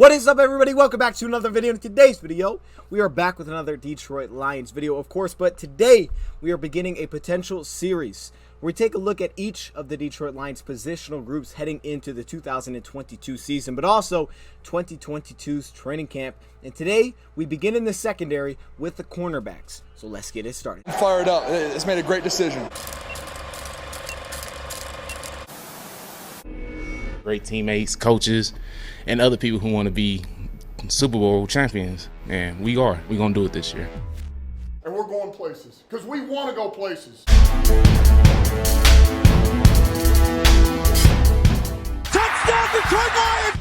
What is up, everybody? Welcome back to another video. In today's video, we are back with another Detroit Lions video, of course, but today we are beginning a potential series where we take a look at each of the Detroit Lions positional groups heading into the 2022 season, but also 2022's training camp. And today we begin in the secondary with the cornerbacks. So let's get it started. Fired up. It's made a great decision. Great teammates, coaches, and other people who want to be Super Bowl champions. And we are. We're going to do it this year. And we're going places because we want to go places. Touchdown, Detroit Lions!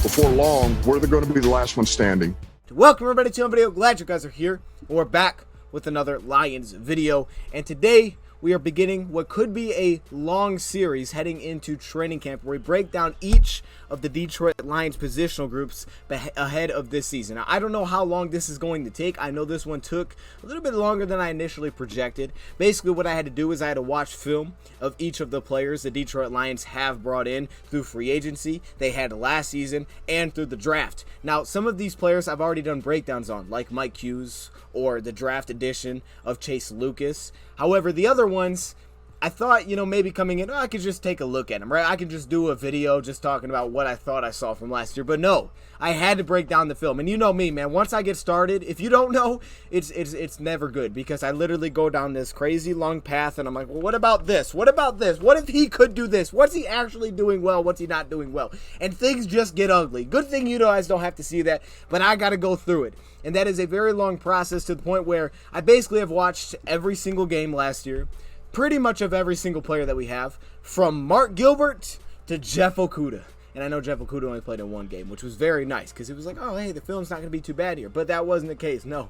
Before long, we're going to be the last one standing. Welcome, everybody, to another video. Glad you guys are here. We're back with another Lions video. And today we are beginning what could be a long series heading into training camp where we break down each of the Detroit Lions positional groups ahead of this season. Now, I don't know how long this is going to take. I know this one took a little bit longer than I initially projected. Basically, what I had to do is I had to watch film of each of the players the Detroit Lions have brought in through free agency, they had last season, and through the draft. Now, some of these players I've already done breakdowns on, like Mike Hughes or the draft edition of Chase Lucas. However, the other ones, I thought, maybe coming in, I could just take a look at them, right? I could just do a video just talking about what I thought I saw from last year. But no, I had to break down the film. And you know me, man. Once I get started, if you don't know, it's never good because I literally go down this crazy long path and I'm like, well, what about this? What about this? What if he could do this? What's he actually doing well? What's he not doing well? And things just get ugly. Good thing you guys don't have to see that, but I got to go through it. And that is a very long process to the point where I basically have watched every single game last year, pretty much of every single player that we have, from Mark Gilbert to Jeff Okudah. And I know Jeff Okudah only played in one game, which was very nice because it was like, oh, hey, the film's not going to be too bad here. But that wasn't the case. No,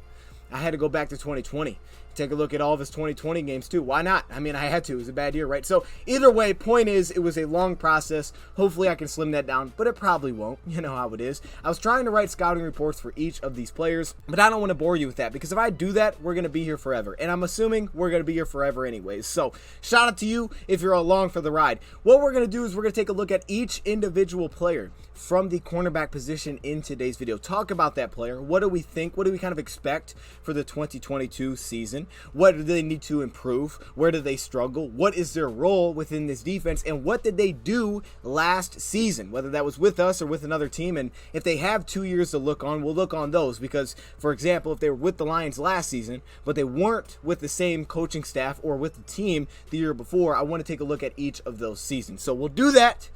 I had to go back to 2020. Take a look at all of his 2020 games too. Why not? I mean, I had to. It was a bad year, right? So either way, point is, it was a long process. Hopefully I can slim that down, but it probably won't. You know how it is. I was trying to write scouting reports for each of these players, but I don't want to bore you with that because if I do that, we're going to be here forever. And I'm assuming we're going to be here forever anyways. So shout out to you if you're along for the ride. What we're going to do is we're going to take a look at each individual player from the cornerback position in today's video. Talk about that player. What do we think? What do we kind of expect for the 2022 season? What do they need to improve? Where do they struggle? What is their role within this defense? And what did they do last season? Whether that was with us or with another team. And if they have 2 years to look on, we'll look on those. Because, for example, if they were with the Lions last season, but they weren't with the same coaching staff or with the team the year before, I want to take a look at each of those seasons. So we'll do that.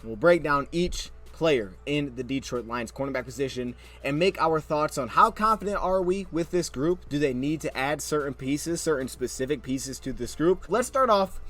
We'll break down each player in the Detroit Lions cornerback position and make our thoughts on how confident are we with this group. Do they need to add certain pieces, certain specific pieces to this group? Let's start off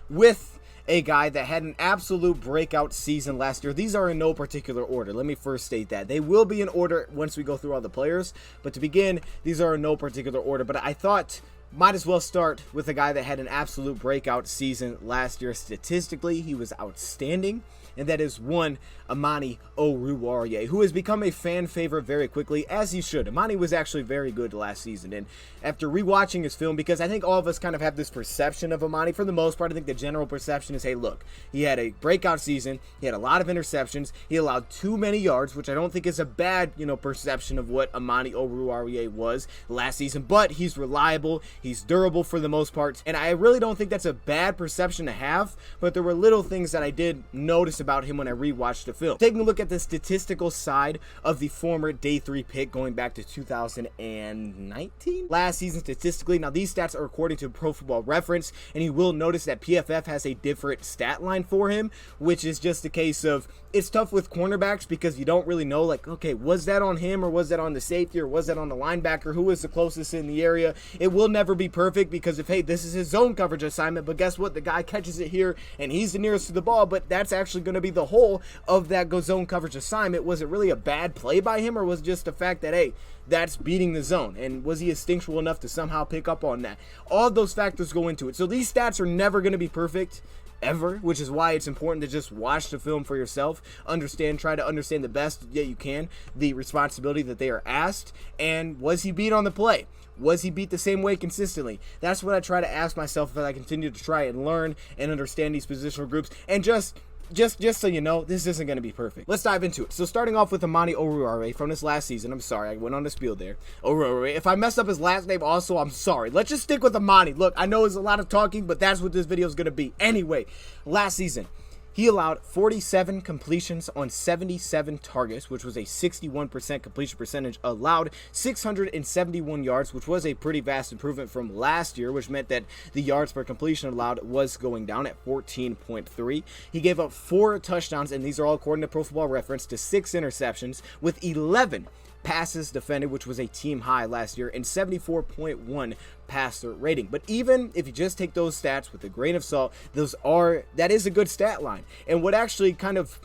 with a guy that had an absolute breakout season last year. These are in no particular order. Let me first state that. They will be in order once we go through all the players, but to begin, these are in no particular order. But I thought might as well start with a guy that had an absolute breakout season last year. Statistically, he was outstanding, and that is one Amani O Ruarier, who has become a fan favorite very quickly, as he should. Amani was actually very good last season, and after rewatching his film, because I think all of us kind of have this perception of Amani for the most part, I think the general perception is, hey, look, he had a breakout season, he had a lot of interceptions, he allowed too many yards, which I don't think is a bad, perception of what Amani O Ruarier was last season, but he's reliable, he's durable for the most part, and I really don't think that's a bad perception to have, but there were little things that I did notice about him when I rewatched the film. Taking a look at the statistical side of the former day 3 pick going back to 2019 last season statistically. Now these stats are according to Pro Football Reference, and you will notice that PFF has a different stat line for him, which is just a case of it's tough with cornerbacks because you don't really know, like, okay, was that on him or was that on the safety or was that on the linebacker? Who was the closest in the area? It will never be perfect because if, hey, this is his zone coverage assignment, but guess what? The guy catches it here and he's the nearest to the ball, but that's actually going to be the whole of that zone coverage assignment. Was it really a bad play by him or was it just the fact that, hey, that's beating the zone? And was he instinctual enough to somehow pick up on that? All those factors go into it. So these stats are never going to be perfect. ever, which is why it's important to just watch the film for yourself, try to understand the best that you can, the responsibility that they are asked, and was he beat on the play? Was he beat the same way consistently? That's what I try to ask myself as I continue to try and learn and understand these positional groups. And just so you know, this isn't going to be perfect. Let's dive into it. So starting off with Amani O Ruarier from this last season. I'm sorry, I went on the spiel there. Oruwariye. If I messed up his last name also, I'm sorry. Let's just stick with Amani. Look, I know it's a lot of talking, but that's what this video is going to be. Anyway, last season, he allowed 47 completions on 77 targets, which was a 61% completion percentage, allowed 671 yards, which was a pretty vast improvement from last year, which meant that the yards per completion allowed was going down at 14.3. He gave up 4 touchdowns, and these are all according to Pro Football Reference, to 6 interceptions, with 11 passes defended, which was a team high last year, and 74.1 passer rating. But even if you just take those stats with a grain of salt, that is a good stat line. And what actually kind of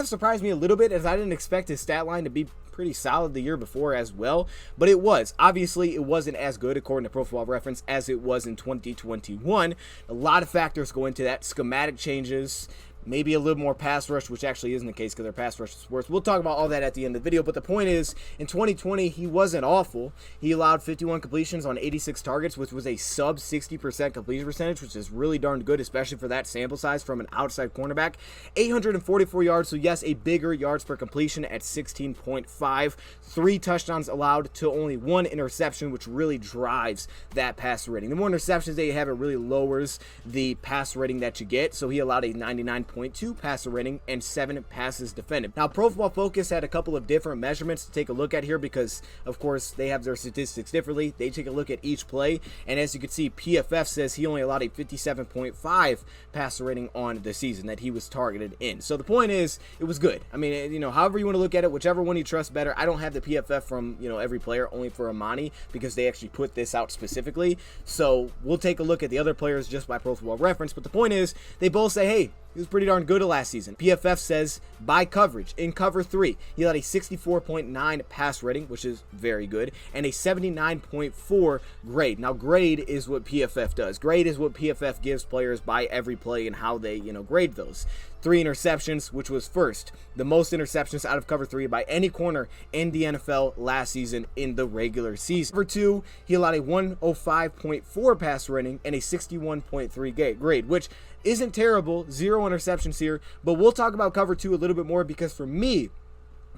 surprised me a little bit is I didn't expect his stat line to be pretty solid the year before as well, but it was. Obviously, it wasn't as good according to Pro Football Reference as it was in 2021. A lot of factors go into that. Schematic changes, maybe a little more pass rush, which actually isn't the case because their pass rush is worse. We'll talk about all that at the end of the video, but the point is, in 2020, he wasn't awful. He allowed 51 completions on 86 targets, which was a sub 60% completion percentage, which is really darn good, especially for that sample size from an outside cornerback. 844 yards, so yes, a bigger yards per completion at 16.5. 3 touchdowns allowed to only 1 interception, which really drives that pass rating. The more interceptions that you have, it really lowers the pass rating that you get, so he allowed a 99.2 passer rating and 7 passes defended. Now, Pro Football Focus had a couple of different measurements to take a look at here because, of course, they have their statistics differently. They take a look at each play, and as you can see, PFF says he only allowed a 57.5 passer rating on the season that he was targeted in. So the point is, it was good. I mean, however you want to look at it, whichever one you trust better. I don't have the PFF from, every player, only for Amani, because they actually put this out specifically. So we'll take a look at the other players just by Pro Football Reference. But the point is, they both say, hey, he was pretty darn good last season. PFF says by coverage, in cover 3, he had a 64.9 pass rating, which is very good, and a 79.4 grade. Now, grade is what PFF does. Grade is what PFF gives players by every play and how they, grade those. 3 interceptions, which was first, the most interceptions out of cover 3 by any corner in the NFL last season in the regular season. Cover 2, he allowed a 105.4 pass rating and a 61.3 grade, which isn't terrible. 0 interceptions here, but we'll talk about cover 2 a little bit more because for me,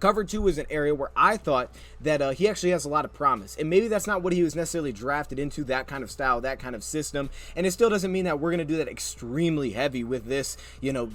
cover 2 is an area where I thought that he actually has a lot of promise. And maybe that's not what he was necessarily drafted into, that kind of style, that kind of system. And it still doesn't mean that we're going to do that extremely heavy with this,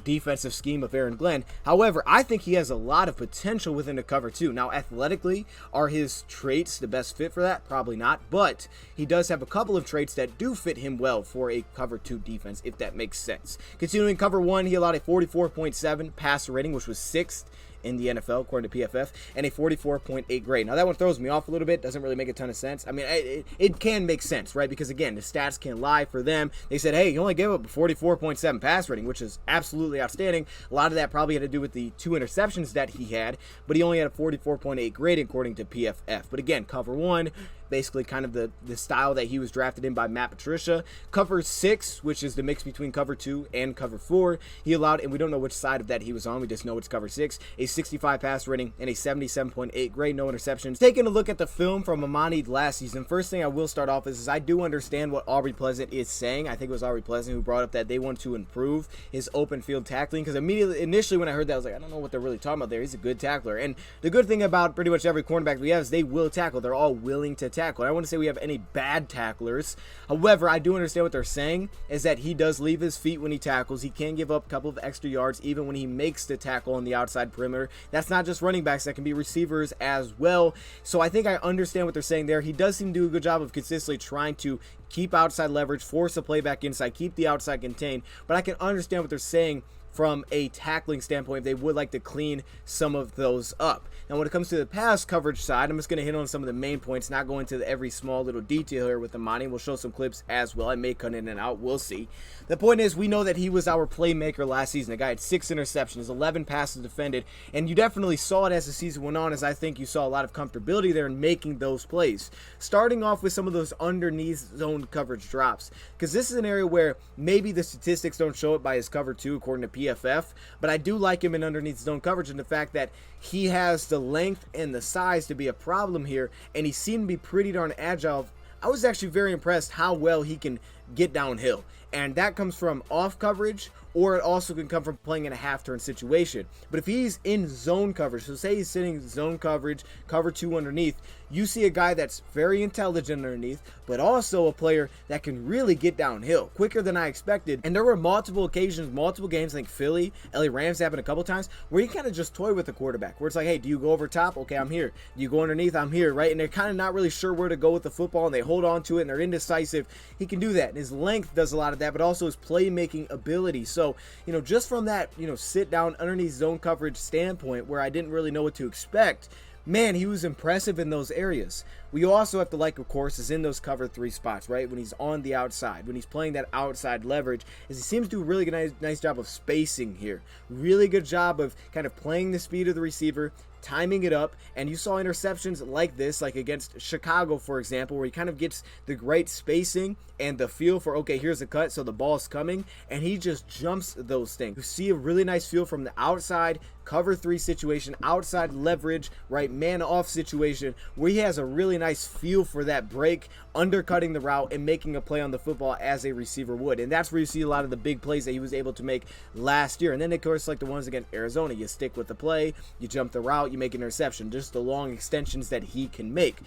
defensive scheme of Aaron Glenn. However, I think he has a lot of potential within the cover 2. Now, athletically, are his traits the best fit for that? Probably not. But he does have a couple of traits that do fit him well for a cover 2 defense, if that makes sense. Continuing cover 1, he allowed a 44.7 passer rating, which was 6th in the NFL, according to PFF, and a 44.8 grade. Now, that one throws me off a little bit. Doesn't really make a ton of sense. I mean, it can make sense, right? Because, again, the stats can lie for them. They said, hey, he only gave up a 44.7 pass rating, which is absolutely outstanding. A lot of that probably had to do with the 2 interceptions that he had, but he only had a 44.8 grade, according to PFF. But, again, cover 1, basically kind of the style that he was drafted in by Matt Patricia. Cover 6, which is the mix between cover 2 and cover 4, he allowed, and we don't know which side of that he was on, we just know it's cover 6, a 65 pass rating and a 77.8 grade, no interceptions. Taking a look at the film from Amani last season, first thing I will start off is I do understand what Aubrey Pleasant is saying. I think it was Aubrey Pleasant who brought up that they want to improve his open field tackling, because initially when I heard that, I was like, I don't know what they're really talking about there. He's a good tackler, and the good thing about pretty much every cornerback we have is they will tackle. They're all willing to tackle. I don't want to say we have any bad tacklers. However, I do understand what they're saying is that he does leave his feet when he tackles. He can give up a couple of extra yards even when he makes the tackle on the outside perimeter. That's not just running backs, that can be receivers as well. So I think I understand what they're saying there. He does seem to do a good job of consistently trying to keep outside leverage, force a play back inside, keep the outside contained, but I can understand what they're saying from a tackling standpoint. They would like to clean some of those up. Now, when it comes to the pass coverage side, I'm just going to hit on some of the main points, not go into every small little detail here with Amani. We'll show some clips as well. I may cut in and out. We'll see. The point is, we know that he was our playmaker last season. The guy had 6 interceptions, 11 passes defended, and you definitely saw it as the season went on, as I think you saw a lot of comfortability there in making those plays. Starting off with some of those underneath zone coverage drops, because this is an area where maybe the statistics don't show it by his cover 2, according to PFF, but I do like him in underneath zone coverage, and the fact that he has the length and the size to be a problem here, and he seemed to be pretty darn agile I was actually very impressed how well he can get downhill. And that comes from off coverage, or it also can come from playing in a half turn situation. But if he's in zone coverage, so say he's sitting zone coverage, cover 2 underneath, you see a guy that's very intelligent underneath, but also a player that can really get downhill quicker than I expected. And there were multiple occasions, multiple games, I think Philly, LA Rams happened a couple times, where he kind of just toyed with the quarterback, where it's like, hey, do you go over top? Okay, I'm here. Do you go underneath? I'm here, right? And they're kind of not really sure where to go with the football, and they hold on to it, and they're indecisive. He can do that, and his length does a lot of that, but also his playmaking ability. So, just from that, sit down underneath zone coverage standpoint, where I didn't really know what to expect, man, he was impressive in those areas. We also have to like, of course, is in those cover 3 spots, right? When he's on the outside, when he's playing that outside leverage, is he seems to do a really good, nice job of spacing here. Really good job of kind of playing the speed of the receiver, timing it up, and you saw interceptions like this, like against Chicago, for example, where he kind of gets the great spacing and the feel for, okay, here's a cut, so the ball's coming, and he just jumps those things. You see a really nice feel from the outside cover 3 situation, outside leverage, right, man off situation, where he has a really nice feel for that break, undercutting the route and making a play on the football as a receiver would. And that's where you see a lot of the big plays that he was able to make last year. And then, of course, like the ones against Arizona, you stick with the play, you jump the route, you make an interception, just the long extensions that he can make.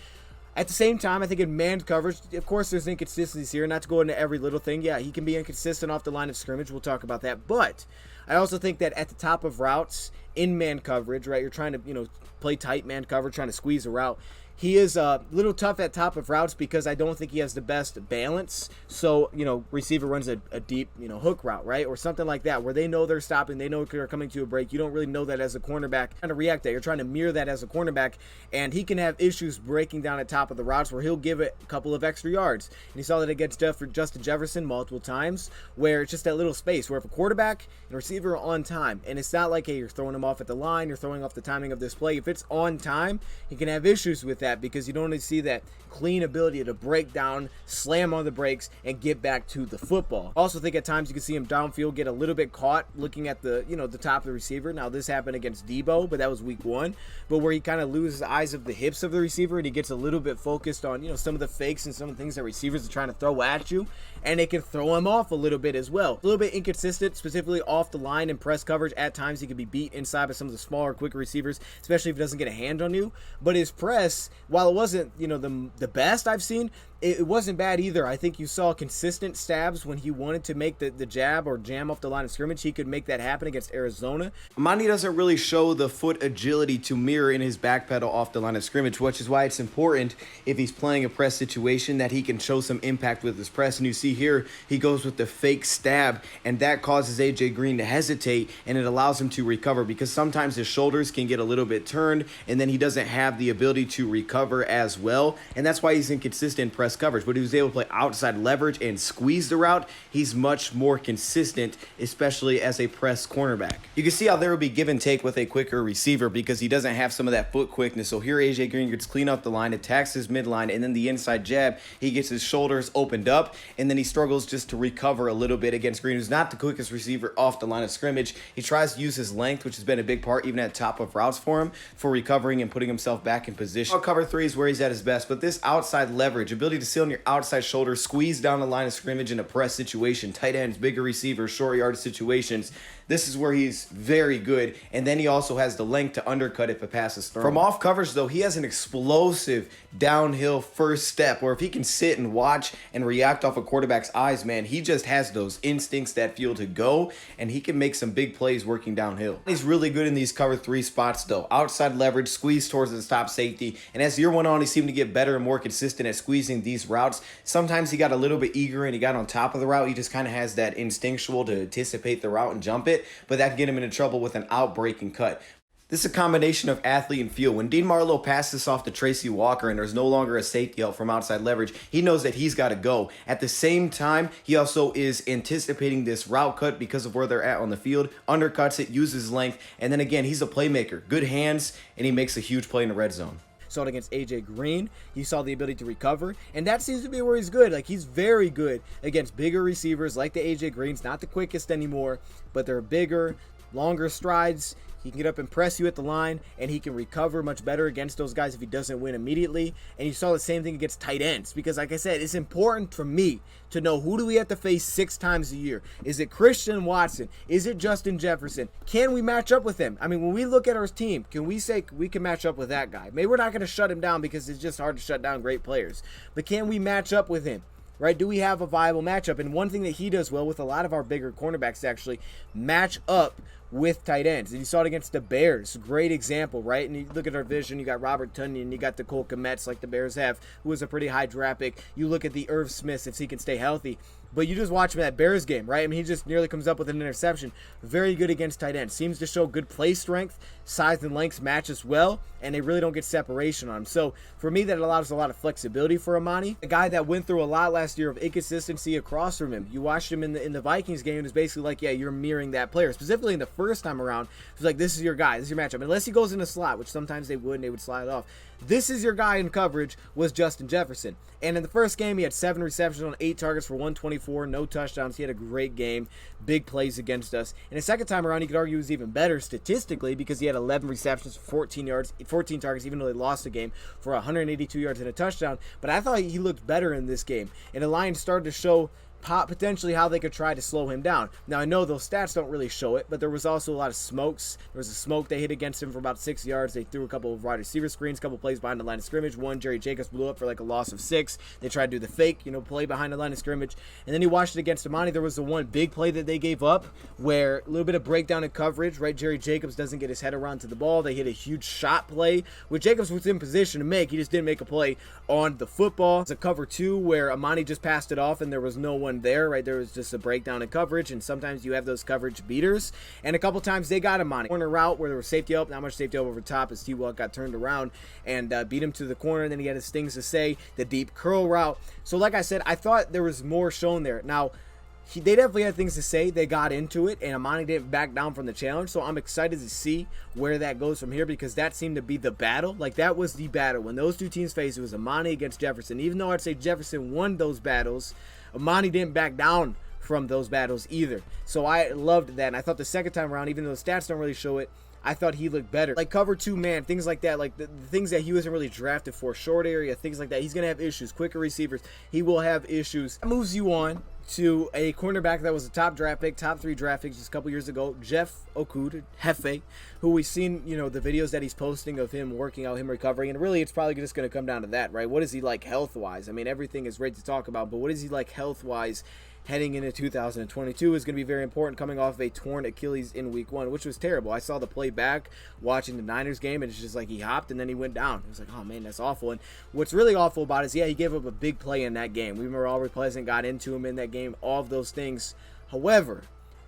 At the same time, I think in man coverage, of course, there's inconsistencies here. Not to go into every little thing. Yeah, he can be inconsistent off the line of scrimmage. We'll talk about that. But I also think that at the top of routes, in man coverage, right, you're trying to, play tight man coverage, trying to squeeze a route. He is a little tough at top of routes because I don't think he has the best balance. So, receiver runs a deep, hook route, right? Or something like that where they know they're stopping. They know they're coming to a break. You don't really know that as a cornerback. Trying to react that. You're trying to mirror that as a cornerback. And he can have issues breaking down at top of the routes where he'll give it a couple of extra yards. And you saw that against Justin Jefferson multiple times where it's just that little space where if a quarterback and receiver are on time, and it's not like, hey, you're throwing them off at the line, you're throwing off the timing of this play. If it's on time, he can have issues with that, because you don't really see that clean ability to break down, slam on the brakes, and get back to the football. Also think at times you can see him downfield get a little bit caught looking at the, the top of the receiver. Now this happened against Debo, but that was week 1. But where he kind of loses eyes of the hips of the receiver and he gets a little bit focused on, some of the fakes and some of the things that receivers are trying to throw at you, and it can throw him off a little bit as well. A little bit inconsistent, specifically off the line and press coverage. At times he can be beat inside by some of the smaller, quicker receivers, especially if he doesn't get a hand on you. But his press, while it wasn't, the best I've seen, it wasn't bad either. I think you saw consistent stabs when he wanted to make the jab or jam off the line of scrimmage. He could make that happen against Arizona. Amani doesn't really show the foot agility to mirror in his back pedal off the line of scrimmage, which is why it's important if he's playing a press situation that he can show some impact with his press. And you see here, he goes with the fake stab, and that causes AJ Green to hesitate, and it allows him to recover because sometimes his shoulders can get a little bit turned, and then he doesn't have the ability to recover as well. And that's why he's inconsistent in press coverage, but he was able to play outside leverage and squeeze the route. He's much more consistent, especially as a press cornerback. You can see how there will be give and take with a quicker receiver because he doesn't have some of that foot quickness. So here AJ Green gets clean off the line, attacks his midline, and then the inside jab, he gets his shoulders opened up, and then he struggles just to recover a little bit against Green, who's not the quickest receiver off the line of scrimmage. He tries to use his length, which has been a big part even at top of routes for him, for recovering and putting himself back in position. Cover 3 is where he's at his best, but this outside leverage, ability to sit on your outside shoulder, squeeze down the line of scrimmage in a press situation, tight ends, bigger receivers, short yard situations, this is where he's very good. And then he also has the length to undercut if a pass is thrown. From off coverage, though, he has an explosive downhill first step where if he can sit and watch and react off a quarterback's eyes, man, he just has those instincts that feel to go, and he can make some big plays working downhill. He's really good in these cover 3 spots, though. Outside leverage, squeeze towards his top safety, and as the year went on, he seemed to get better and more consistent at squeezing these routes. Sometimes he got a little bit eager and he got on top of the route. He just kind of has that instinctual to anticipate the route and jump it, but that can get him into trouble with an outbreak and cut. This is a combination of athlete and feel. When Dean Marlowe passes this off to Tracy Walker and there's no longer a safety help from outside leverage, he knows that he's got to go. At the same time, he also is anticipating this route cut because of where they're at on the field, undercuts it, uses length, and then again, he's a playmaker. Good hands, and he makes a huge play in the red zone. Saw it against AJ Green. You saw the ability to recover, and that seems to be where he's good. Like, he's very good against bigger receivers like the AJ Greens. Not the quickest anymore, but they're bigger, longer strides. He can get up and press you at the line, and he can recover much better against those guys if he doesn't win immediately. And you saw the same thing against tight ends, because like I said, it's important for me to know, who do we have to face 6 times a year? Is it Christian Watson? Is it Justin Jefferson? Can we match up with him? I mean, when we look at our team, can we say we can match up with that guy? Maybe we're not going to shut him down because it's just hard to shut down great players. But can we match up with him? Right? Do we have a viable matchup? And one thing that he does well with a lot of our bigger cornerbacks, actually match up with tight ends. And you saw it against the Bears. Great example, right? And you look at our vision, you got Robert Tonyan, you got the Cole Kmets like the Bears have, who was a pretty high draft pick. You look at the Irv Smiths if he can stay healthy. But you just watch him in that Bears game, right? I mean, he just nearly comes up with an interception. Very good against tight ends. Seems to show good play strength. Size and lengths match as well, and they really don't get separation on him. So for me, that allows a lot of flexibility for Amani. A guy that went through a lot last year of inconsistency across from him. You watched him in the Vikings game, it was basically like, yeah, you're mirroring that player. Specifically in the first time around, it was like, this is your guy, this is your matchup. Unless he goes in a slot, which sometimes they would, and they would slide it off. This is your guy in coverage was Justin Jefferson. And in the first game, he had 7 receptions on 8 targets for 124, no touchdowns. He had a great game, big plays against us. And the second time around, you could argue he was even better statistically because he had 11 receptions for 14 yards, 14 targets, even though they lost the game, for 182 yards and a touchdown. But I thought he looked better in this game. And the Lions started to show potentially how they could try to slow him down. Now, I know those stats don't really show it, but there was also a lot of smokes. There was a smoke they hit against him for about 6 yards. They threw a couple of wide receiver screens, a couple of plays behind the line of scrimmage. One, Jerry Jacobs blew up for like a loss of 6. They tried to do the fake, play behind the line of scrimmage. And then he watched it against Amani. There was the one big play that they gave up where a little bit of breakdown in coverage, right? Jerry Jacobs doesn't get his head around to the ball. They hit a huge shot play, which Jacobs was in position to make. He just didn't make a play on the football. It's a cover 2 where Amani just passed it off and there was no one there, right? There was just a breakdown in coverage, and sometimes you have those coverage beaters, and a couple times they got him on it. Corner route where there was safety help, not much safety help over top as T-Walk got turned around and beat him to the corner, and then he had his things to say, the deep curl route. So like I said, I thought there was more shown there. Now, they definitely had things to say. They got into it, and Amani didn't back down from the challenge, so I'm excited to see where that goes from here, because that seemed to be the battle. Like, that was the battle. When those two teams faced, it was Amani against Jefferson. Even though I'd say Jefferson won those battles, Amani didn't back down from those battles either. So I loved that, and I thought the second time around, even though the stats don't really show it, I thought he looked better. Like cover 2 man, things like that, like the things that he wasn't really drafted for, short area, things like that. He's going to have issues. Quicker receivers, he will have issues. That moves you on to a cornerback that was a top draft pick, top 3 draft picks just a couple years ago, Okuda, Jefey, who we've seen, the videos that he's posting of him working out, him recovering, and really it's probably just going to come down to that, right? What is he like health-wise? I mean, everything is great to talk about, but what is he like health-wise heading into 2022 is going to be very important, coming off of a torn Achilles in week 1, which was terrible. I saw the play back watching the Niners game, and it's just like he hopped and then he went down. It was like, oh man, that's awful. And what's really awful about it is, yeah, he gave up a big play in that game. We remember Aubrey Pleasant got into him in that game, all of those things. However,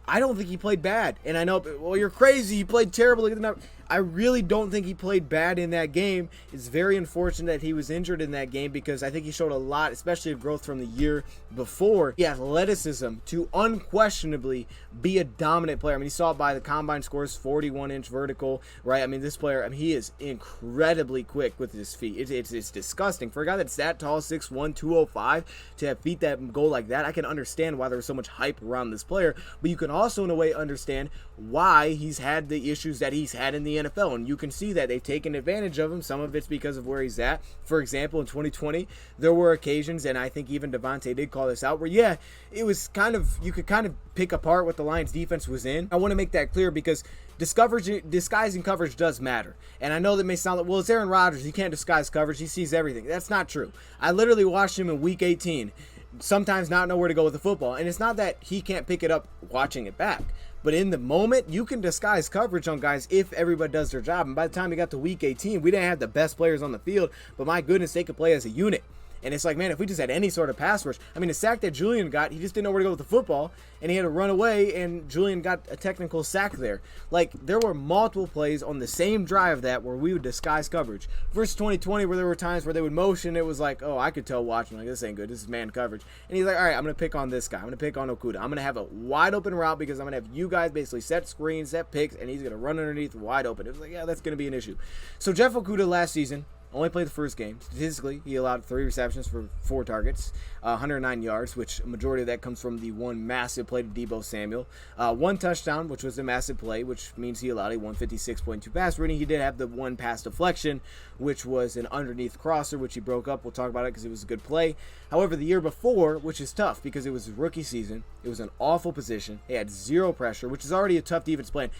I don't think he played bad. And I know, well, you're crazy, he played terrible. Look at the number. I really don't think he played bad in that game. It's very unfortunate that he was injured in that game, because I think he showed a lot, especially of growth from the year before. The athleticism to unquestionably be a dominant player. I mean, you saw it by the combine scores, 41-inch vertical, right? I mean, this player, he is incredibly quick with his feet. It's disgusting. For a guy that's that tall, 6'1", 205, to have feet that go like that, I can understand why there was so much hype around this player, but you can also, in a way, understand why he's had the issues that he's had in the NFL, and you can see that they've taken advantage of him. Some of it's because of where he's at. For example, in 2020, there were occasions, and I think even Devontae did call this out, where yeah, it was kind of, you could kind of pick apart what the Lions defense was in. I want to make that clear, because disguising coverage does matter. And I know that may sound like, well, it's Aaron Rodgers, he can't disguise coverage, he sees everything. That's not true. I literally watched him in week 18 sometimes not know where to go with the football, and it's not that he can't pick it up watching it back. But in the moment, you can disguise coverage on guys if everybody does their job. And by the time we got to week 18, we didn't have the best players on the field, but my goodness, they could play as a unit. And it's like, man, if we just had any sort of pass rush. I mean, the sack that Julian got, he just didn't know where to go with the football, and he had to run away, and Julian got a technical sack there. Like, there were multiple plays on the same drive that where we would disguise coverage. Versus 2020, where there were times where they would motion, it was like, oh, I could tell watching, like, this ain't good, this is man coverage. And he's like, all right, I'm going to pick on this guy. I'm going to pick on Okuda. I'm going to have a wide open route, because I'm going to have you guys basically set screens, set picks, and he's going to run underneath wide open. It was like, yeah, that's going to be an issue. So Jeff Okuda last season, only played the first game. Statistically, he allowed 3 receptions for 4 targets, 109 yards, which a majority of that comes from the one massive play to Deebo Samuel. 1 touchdown, which was a massive play, which means he allowed a 156.2 pass rating. He did have the 1 pass deflection, which was an underneath crosser, which he broke up. We'll talk about it because it was a good play. However, the year before, which is tough because it was his rookie season, it was an awful position. He had 0 pressure, which is already a tough defense playing.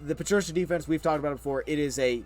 The Patricia defense, we've talked about it before, it is a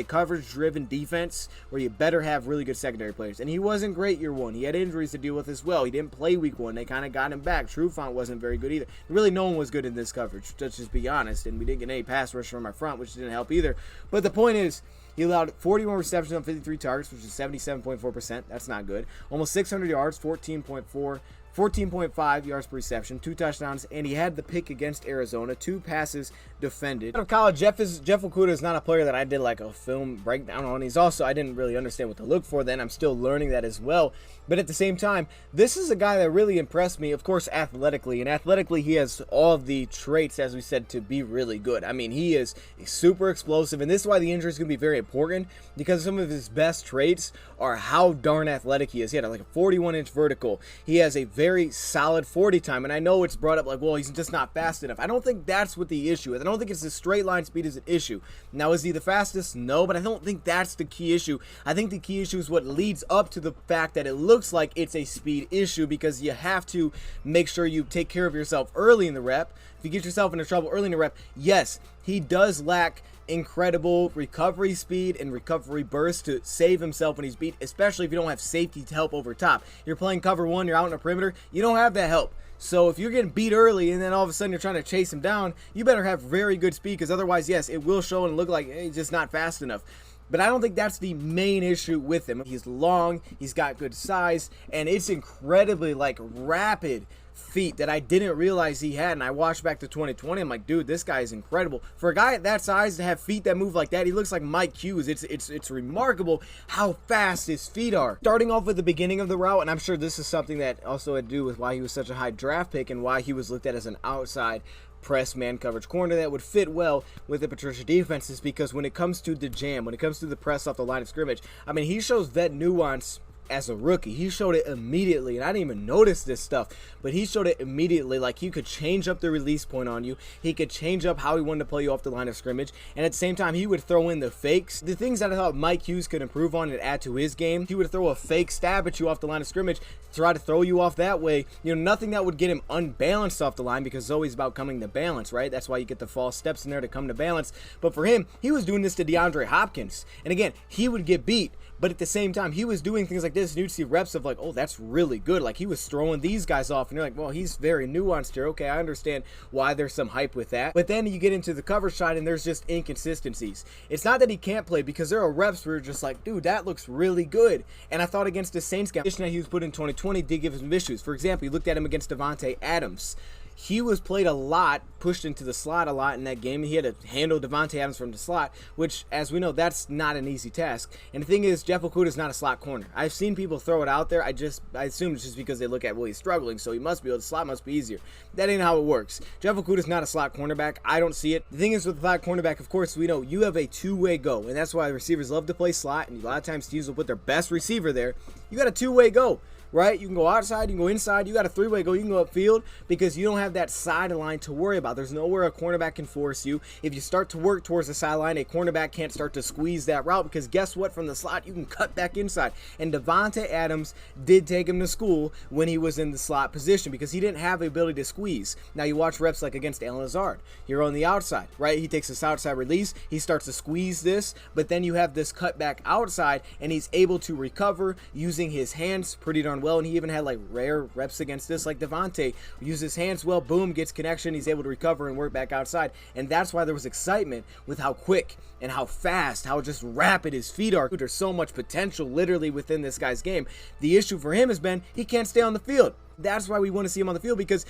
coverage-driven defense where you better have really good secondary players. And he wasn't great year 1. He had injuries to deal with as well. He didn't play week 1. They kind of got him back. Trufant wasn't very good either. Really, no one was good in this coverage, let's just be honest. And we didn't get any pass rush from our front, which didn't help either. But the point is, he allowed 41 receptions on 53 targets, which is 77.4%. That's not good. Almost 600 yards, 14.5 yards per reception, 2 touchdowns, and he had the pick against Arizona, 2 passes defended. Out of college, Jeff Okudah is not a player that I did like a film breakdown on. He's also, I didn't really understand what to look for then. I'm still learning that as well. But at the same time, this is a guy that really impressed me, of course, athletically. And athletically, he has all of the traits, as we said, to be really good. I mean, he is super explosive, and this is why the injury is going to be very important, because some of his best traits are how darn athletic he is. He had like a 41-inch vertical. He has a very solid 40 time, and I know it's brought up like, well, he's just not fast enough. I don't think that's what the issue is. I don't think it's the straight line speed is an issue. Now, is he the fastest? No, but I don't think that's the key issue. I think the key issue is what leads up to the fact that it looks like it's a speed issue, because you have to make sure you take care of yourself early in the rep. If you get yourself into trouble early in the rep, yes, he does lack incredible recovery speed and recovery burst to save himself when he's beat, especially if you don't have safety to help over top. You're playing cover 1, you're out in a perimeter, you don't have that help. So if you're getting beat early and then all of a sudden you're trying to chase him down, you better have very good speed, because otherwise, yes, it will show and look like he's just not fast enough. But I don't think that's the main issue with him. He's long, he's got good size, and it's incredibly like rapid feet that I didn't realize he had. And I watched back to 2020, I'm like, dude, this guy is incredible. For a guy at that size to have feet that move like that, he looks like Mike Hughes. It's remarkable how fast his feet are. Starting off with the beginning of the route, and I'm sure this is something that also had to do with why he was such a high draft pick and why he was looked at as an outside press man coverage corner that would fit well with the Patricia defenses, because when it comes to the jam, when it comes to the press off the line of scrimmage, I mean, he shows that nuance as a rookie. He showed it immediately, and I didn't even notice this stuff, but he showed it immediately. Like, he could change up the release point on you. He could change up how he wanted to play you off the line of scrimmage, and at the same time, he would throw in the fakes. The things that I thought Mike Hughes could improve on and add to his game, he would throw a fake stab at you off the line of scrimmage, try to throw you off that way. You know, nothing that would get him unbalanced off the line, because it's always about coming to balance, right? That's why you get the false steps in there to come to balance. But for him, he was doing this to DeAndre Hopkins, and again, he would get beat, but at the same time, he was doing things like this, and you'd see reps of like, oh, that's really good. Like, he was throwing these guys off, and you're like, well, he's very nuanced here. Okay, I understand why there's some hype with that. But then you get into the coverage side, and there's just inconsistencies. It's not that he can't play, because there are reps where you're just like, dude, that looks really good. And I thought against the Saints game, the position that he was put in 2020 did give him issues. For example, you looked at him against Davante Adams. He was played a lot, pushed into the slot a lot in that game. He had to handle Davante Adams from the slot, which, as we know, that's not an easy task. And the thing is, Jeff Okudah is not a slot corner. I've seen people throw it out there. I assume it's just because they look at, well, he's struggling, so he must be able, the slot must be easier. That ain't how it works. Jeff Okudah is not a slot cornerback. I don't see it. The thing is, with the slot cornerback, of course, we know you have a two-way go, and that's why receivers love to play slot, and a lot of times teams will put their best receiver there. You got a two-way go, right? You can go outside, you can go inside, you got a three-way go, you can go upfield, because you don't have that sideline to worry about. There's nowhere a cornerback can force you. If you start to work towards the sideline, a cornerback can't start to squeeze that route, because guess what? From the slot, you can cut back inside. And Davante Adams did take him to school when he was in the slot position, because he didn't have the ability to squeeze. Now, you watch reps like against Allen Lazard. You're on the outside, right? He takes this outside release, he starts to squeeze this, but then you have this cut back outside, and he's able to recover using his hands pretty darn well. And he even had like rare reps against this, like Davante uses his hands well, boom, gets connection, he's able to recover and work back outside. And that's why there was excitement with how quick and how fast, how just rapid his feet are. There's so much potential literally within this guy's game. The issue for him has been he can't stay on the field. That's why we want to see him on the field, because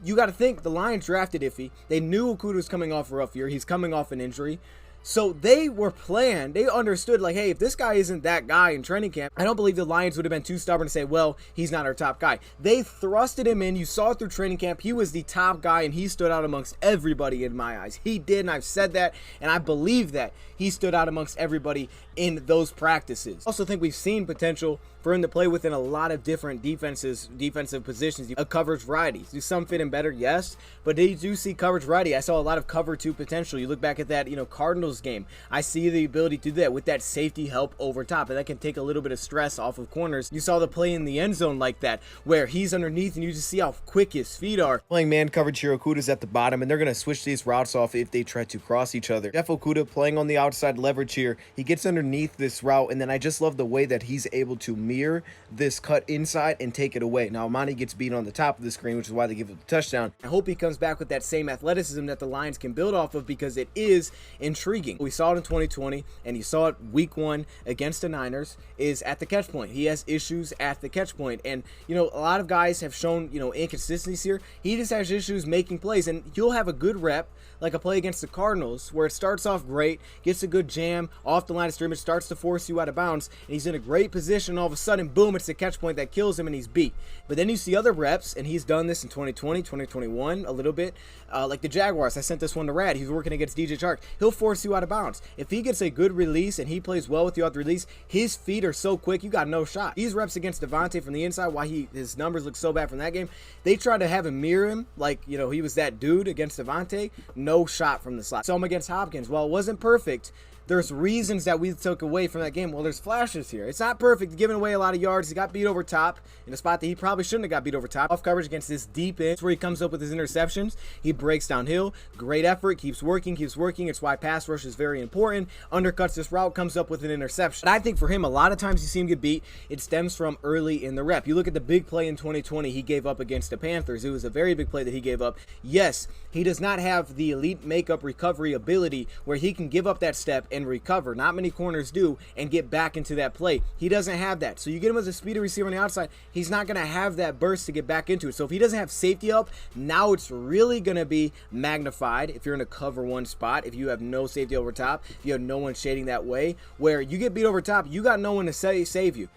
you got to think the Lions drafted Iffy. They knew Okudah was coming off a rough year. He's coming off an injury. So they were planned. They understood, like, hey, if this guy isn't that guy in training camp, I don't believe the Lions would have been too stubborn to say, well, he's not our top guy. They thrusted him in. You saw it through training camp. He was the top guy, and he stood out amongst everybody in my eyes. He did, and I've said that, and I believe that he stood out amongst everybody in those practices. I also think we've seen potential for him to play within a lot of different defensive positions, a coverage variety. Do some fit him better? Yes, but they do see coverage variety. I saw a lot of cover 2 potential. You look back at that, Cardinals game. I see the ability to do that with that safety help over top, and that can take a little bit of stress off of corners. You saw the play in the end zone like that, where he's underneath and you just see how quick his feet are. Playing man coverage here, Okuda's at the bottom, and they're going to switch these routes off if they try to cross each other. Okuda playing on the outside leverage here. He gets underneath this route, and then I just love the way that he's able to mirror this cut inside and take it away. Now, Amani gets beat on the top of the screen, which is why they give it the touchdown. I hope he comes back with that same athleticism that the Lions can build off of, because it is intriguing. We saw it in 2020, and you saw it week 1 against the Niners, is at the catch point. He has issues at the catch point, and a lot of guys have shown inconsistencies here. He just has issues making plays, and you'll have a good rep, like a play against the Cardinals, where it starts off great, gets a good jam off the line of scrimmage, starts to force you out of bounds, and he's in a great position. All of a sudden, boom, it's the catch point that kills him, and he's beat. But then you see other reps, and he's done this in 2020, 2021 a little bit, like the Jaguars. I sent this one to Rad. He's working against DJ Chark. He'll force you out of bounds. If he gets a good release and he plays well with you out the release, his feet are so quick, you got no shot. These reps against Devontae from the inside, why his numbers look so bad from that game, they tried to have him mirror him, like, he was that dude against Devontae. No shot from the slot. So him against Hopkins, well, it wasn't perfect. There's reasons that we took away from that game. Well, there's flashes here. It's not perfect, giving away a lot of yards. He got beat over top in a spot that he probably shouldn't have got beat over top. Off coverage against this deep end, where he comes up with his interceptions. He breaks downhill. Great effort. Keeps working. It's why pass rush is very important. Undercuts this route, comes up with an interception. And I think for him, a lot of times you see him get beat, it stems from early in the rep. You look at the big play in 2020 he gave up against the Panthers. It was a very big play that he gave up. Yes, he does not have the elite makeup recovery ability where he can give up that step and recover. Not many corners do, and get back into that play. He doesn't have that. So you get him as a speedy receiver on the outside, he's not going to have that burst to get back into it. So if he doesn't have safety help, now it's really going to be magnified if you're in a cover 1 spot, if you have no safety over top, if you have no one shading that way, where you get beat over top, you got no one to save you.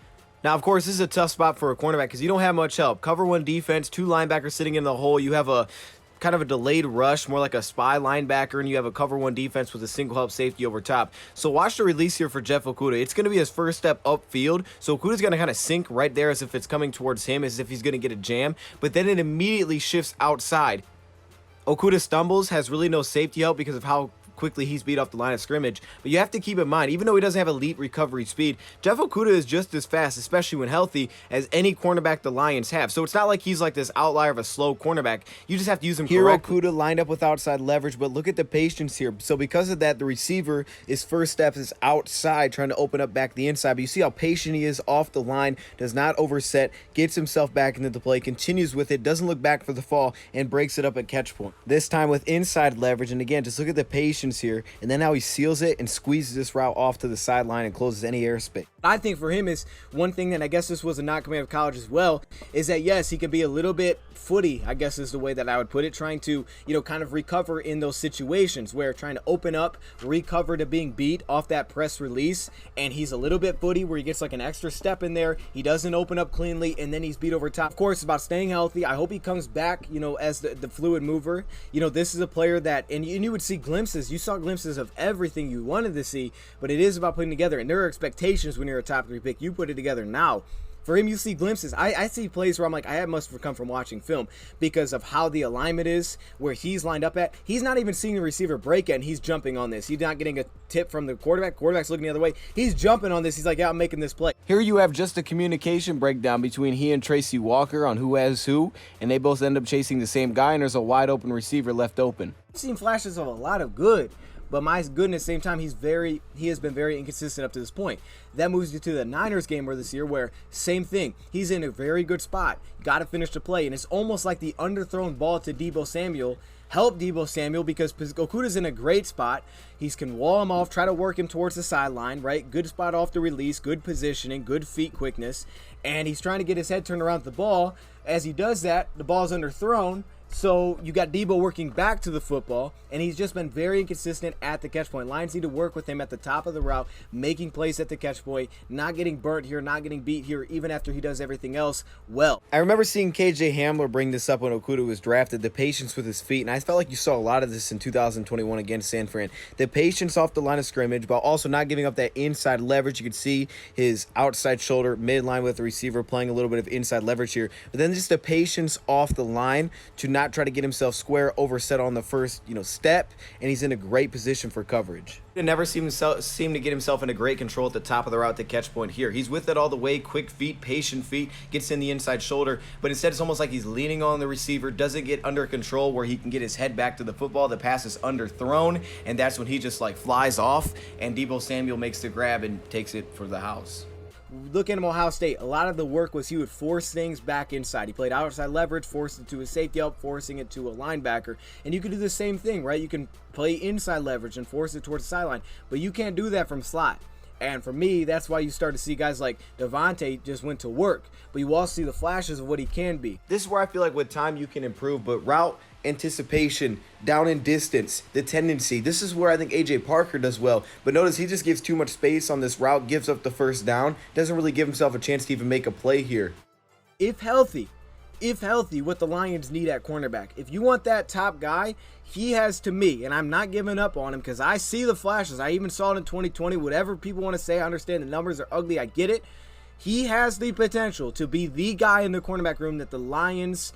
Now, of course, this is a tough spot for a cornerback because you don't have much help. Cover 1 defense, 2 linebackers sitting in the hole. You have a kind of a delayed rush, more like a spy linebacker, and you have a cover 1 defense with a single help safety over top. So watch the release here for Jeff Okuda. It's going to be his first step upfield, so Okuda's going to kind of sink right there as if it's coming towards him, as if he's going to get a jam, but then it immediately shifts outside. Okuda stumbles, has really no safety help because of how quickly he's beat off the line of scrimmage. But you have to keep in mind, even though he doesn't have elite recovery speed, Jeff Okuda is just as fast, especially when healthy, as any cornerback the Lions have. So it's not like he's like this outlier of a slow cornerback. You just have to use him correctly. Okuda lined up with outside leverage, but look at the patience here. So because of that, the receiver, his first step is outside, trying to open up back the inside. But you see how patient he is off the line, does not overset, gets himself back into the play, continues with it, doesn't look back for the fall, and breaks it up at catch point. This time with inside leverage, and again, just look at the patience here, and then how he seals it and squeezes this route off to the sideline and closes any airspace. I think for him is one thing, and I guess this was a knock coming out of college as well, is that yes, he could be a little bit footy, I guess is the way that I would put it, trying to, kind of recover in those situations where trying to open up, recover to being beat off that press release, and he's a little bit footy where he gets like an extra step in there, he doesn't open up cleanly, and then he's beat over top. Of course, it's about staying healthy. I hope he comes back, as the fluid mover. This is a player that, and you would see glimpses, you saw glimpses of everything you wanted to see, but it is about putting together, and there are expectations when you're a top 3 pick. You put it together now. For him, you see glimpses. I see plays where I'm like, I must have come from watching film because of how the alignment is, where he's lined up at. He's not even seeing the receiver break it, and he's jumping on this. He's not getting a tip from the quarterback. Quarterback's looking the other way. He's jumping on this. He's like, yeah, I'm making this play. Here you have just a communication breakdown between he and Tracy Walker on who has who, and they both end up chasing the same guy, and there's a wide open receiver left open. I've seen flashes of a lot of good, but my goodness, same time, he has been very inconsistent up to this point. That moves you to the Niners game where this year, where same thing. He's in a very good spot. Got to finish the play, and it's almost like the underthrown ball to Deebo Samuel helped Deebo Samuel because Okuda's in a great spot. He can wall him off, try to work him towards the sideline, right? Good spot off the release, good positioning, good feet quickness, and he's trying to get his head turned around the ball. As he does that, the ball's underthrown, So you got Debo working back to the football, and he's just been very inconsistent at the catch point. Lions need to work with him at the top of the route, making plays at the catch point, not getting burnt here, not getting beat here, even after he does everything else well. I remember seeing KJ Hamler bring this up when Okuda was drafted, the patience with his feet, and I felt like you saw a lot of this in 2021 against San Fran. The patience off the line of scrimmage, but also not giving up that inside leverage. You could see his outside shoulder, midline with the receiver, playing a little bit of inside leverage here. But then just the patience off the line to not try to get himself square, overset on the first, step, and he's in a great position for coverage. He never seemed to get himself into great control at the top of the route to catch point here. He's with it all the way, quick feet, patient feet, gets in the inside shoulder, but instead it's almost like he's leaning on the receiver, doesn't get under control where he can get his head back to the football. The pass is underthrown, and that's when he just flies off, and Deebo Samuel makes the grab and takes it for the house. Look at him, Ohio State. A lot of the work was he would force things back inside. He played outside leverage, forced it to a safety help, forcing it to a linebacker. And you can do the same thing, right? You can play inside leverage and force it towards the sideline, but you can't do that from slot. And for me, that's why you start to see guys like Devontae just went to work. But you also see the flashes of what he can be. This is where I feel like with time you can improve, but route anticipation, down in distance, the tendency, this is where I think AJ Parker does well. But notice he just gives too much space on this route, gives up the first down, doesn't really give himself a chance to even make a play here. If healthy, what the Lions need at cornerback. If you want that top guy, he has to me, and I'm not giving up on him because I see the flashes. I even saw it in 2020. Whatever people want to say, I understand the numbers are ugly. I get it. He has the potential to be the guy in the cornerback room that the Lions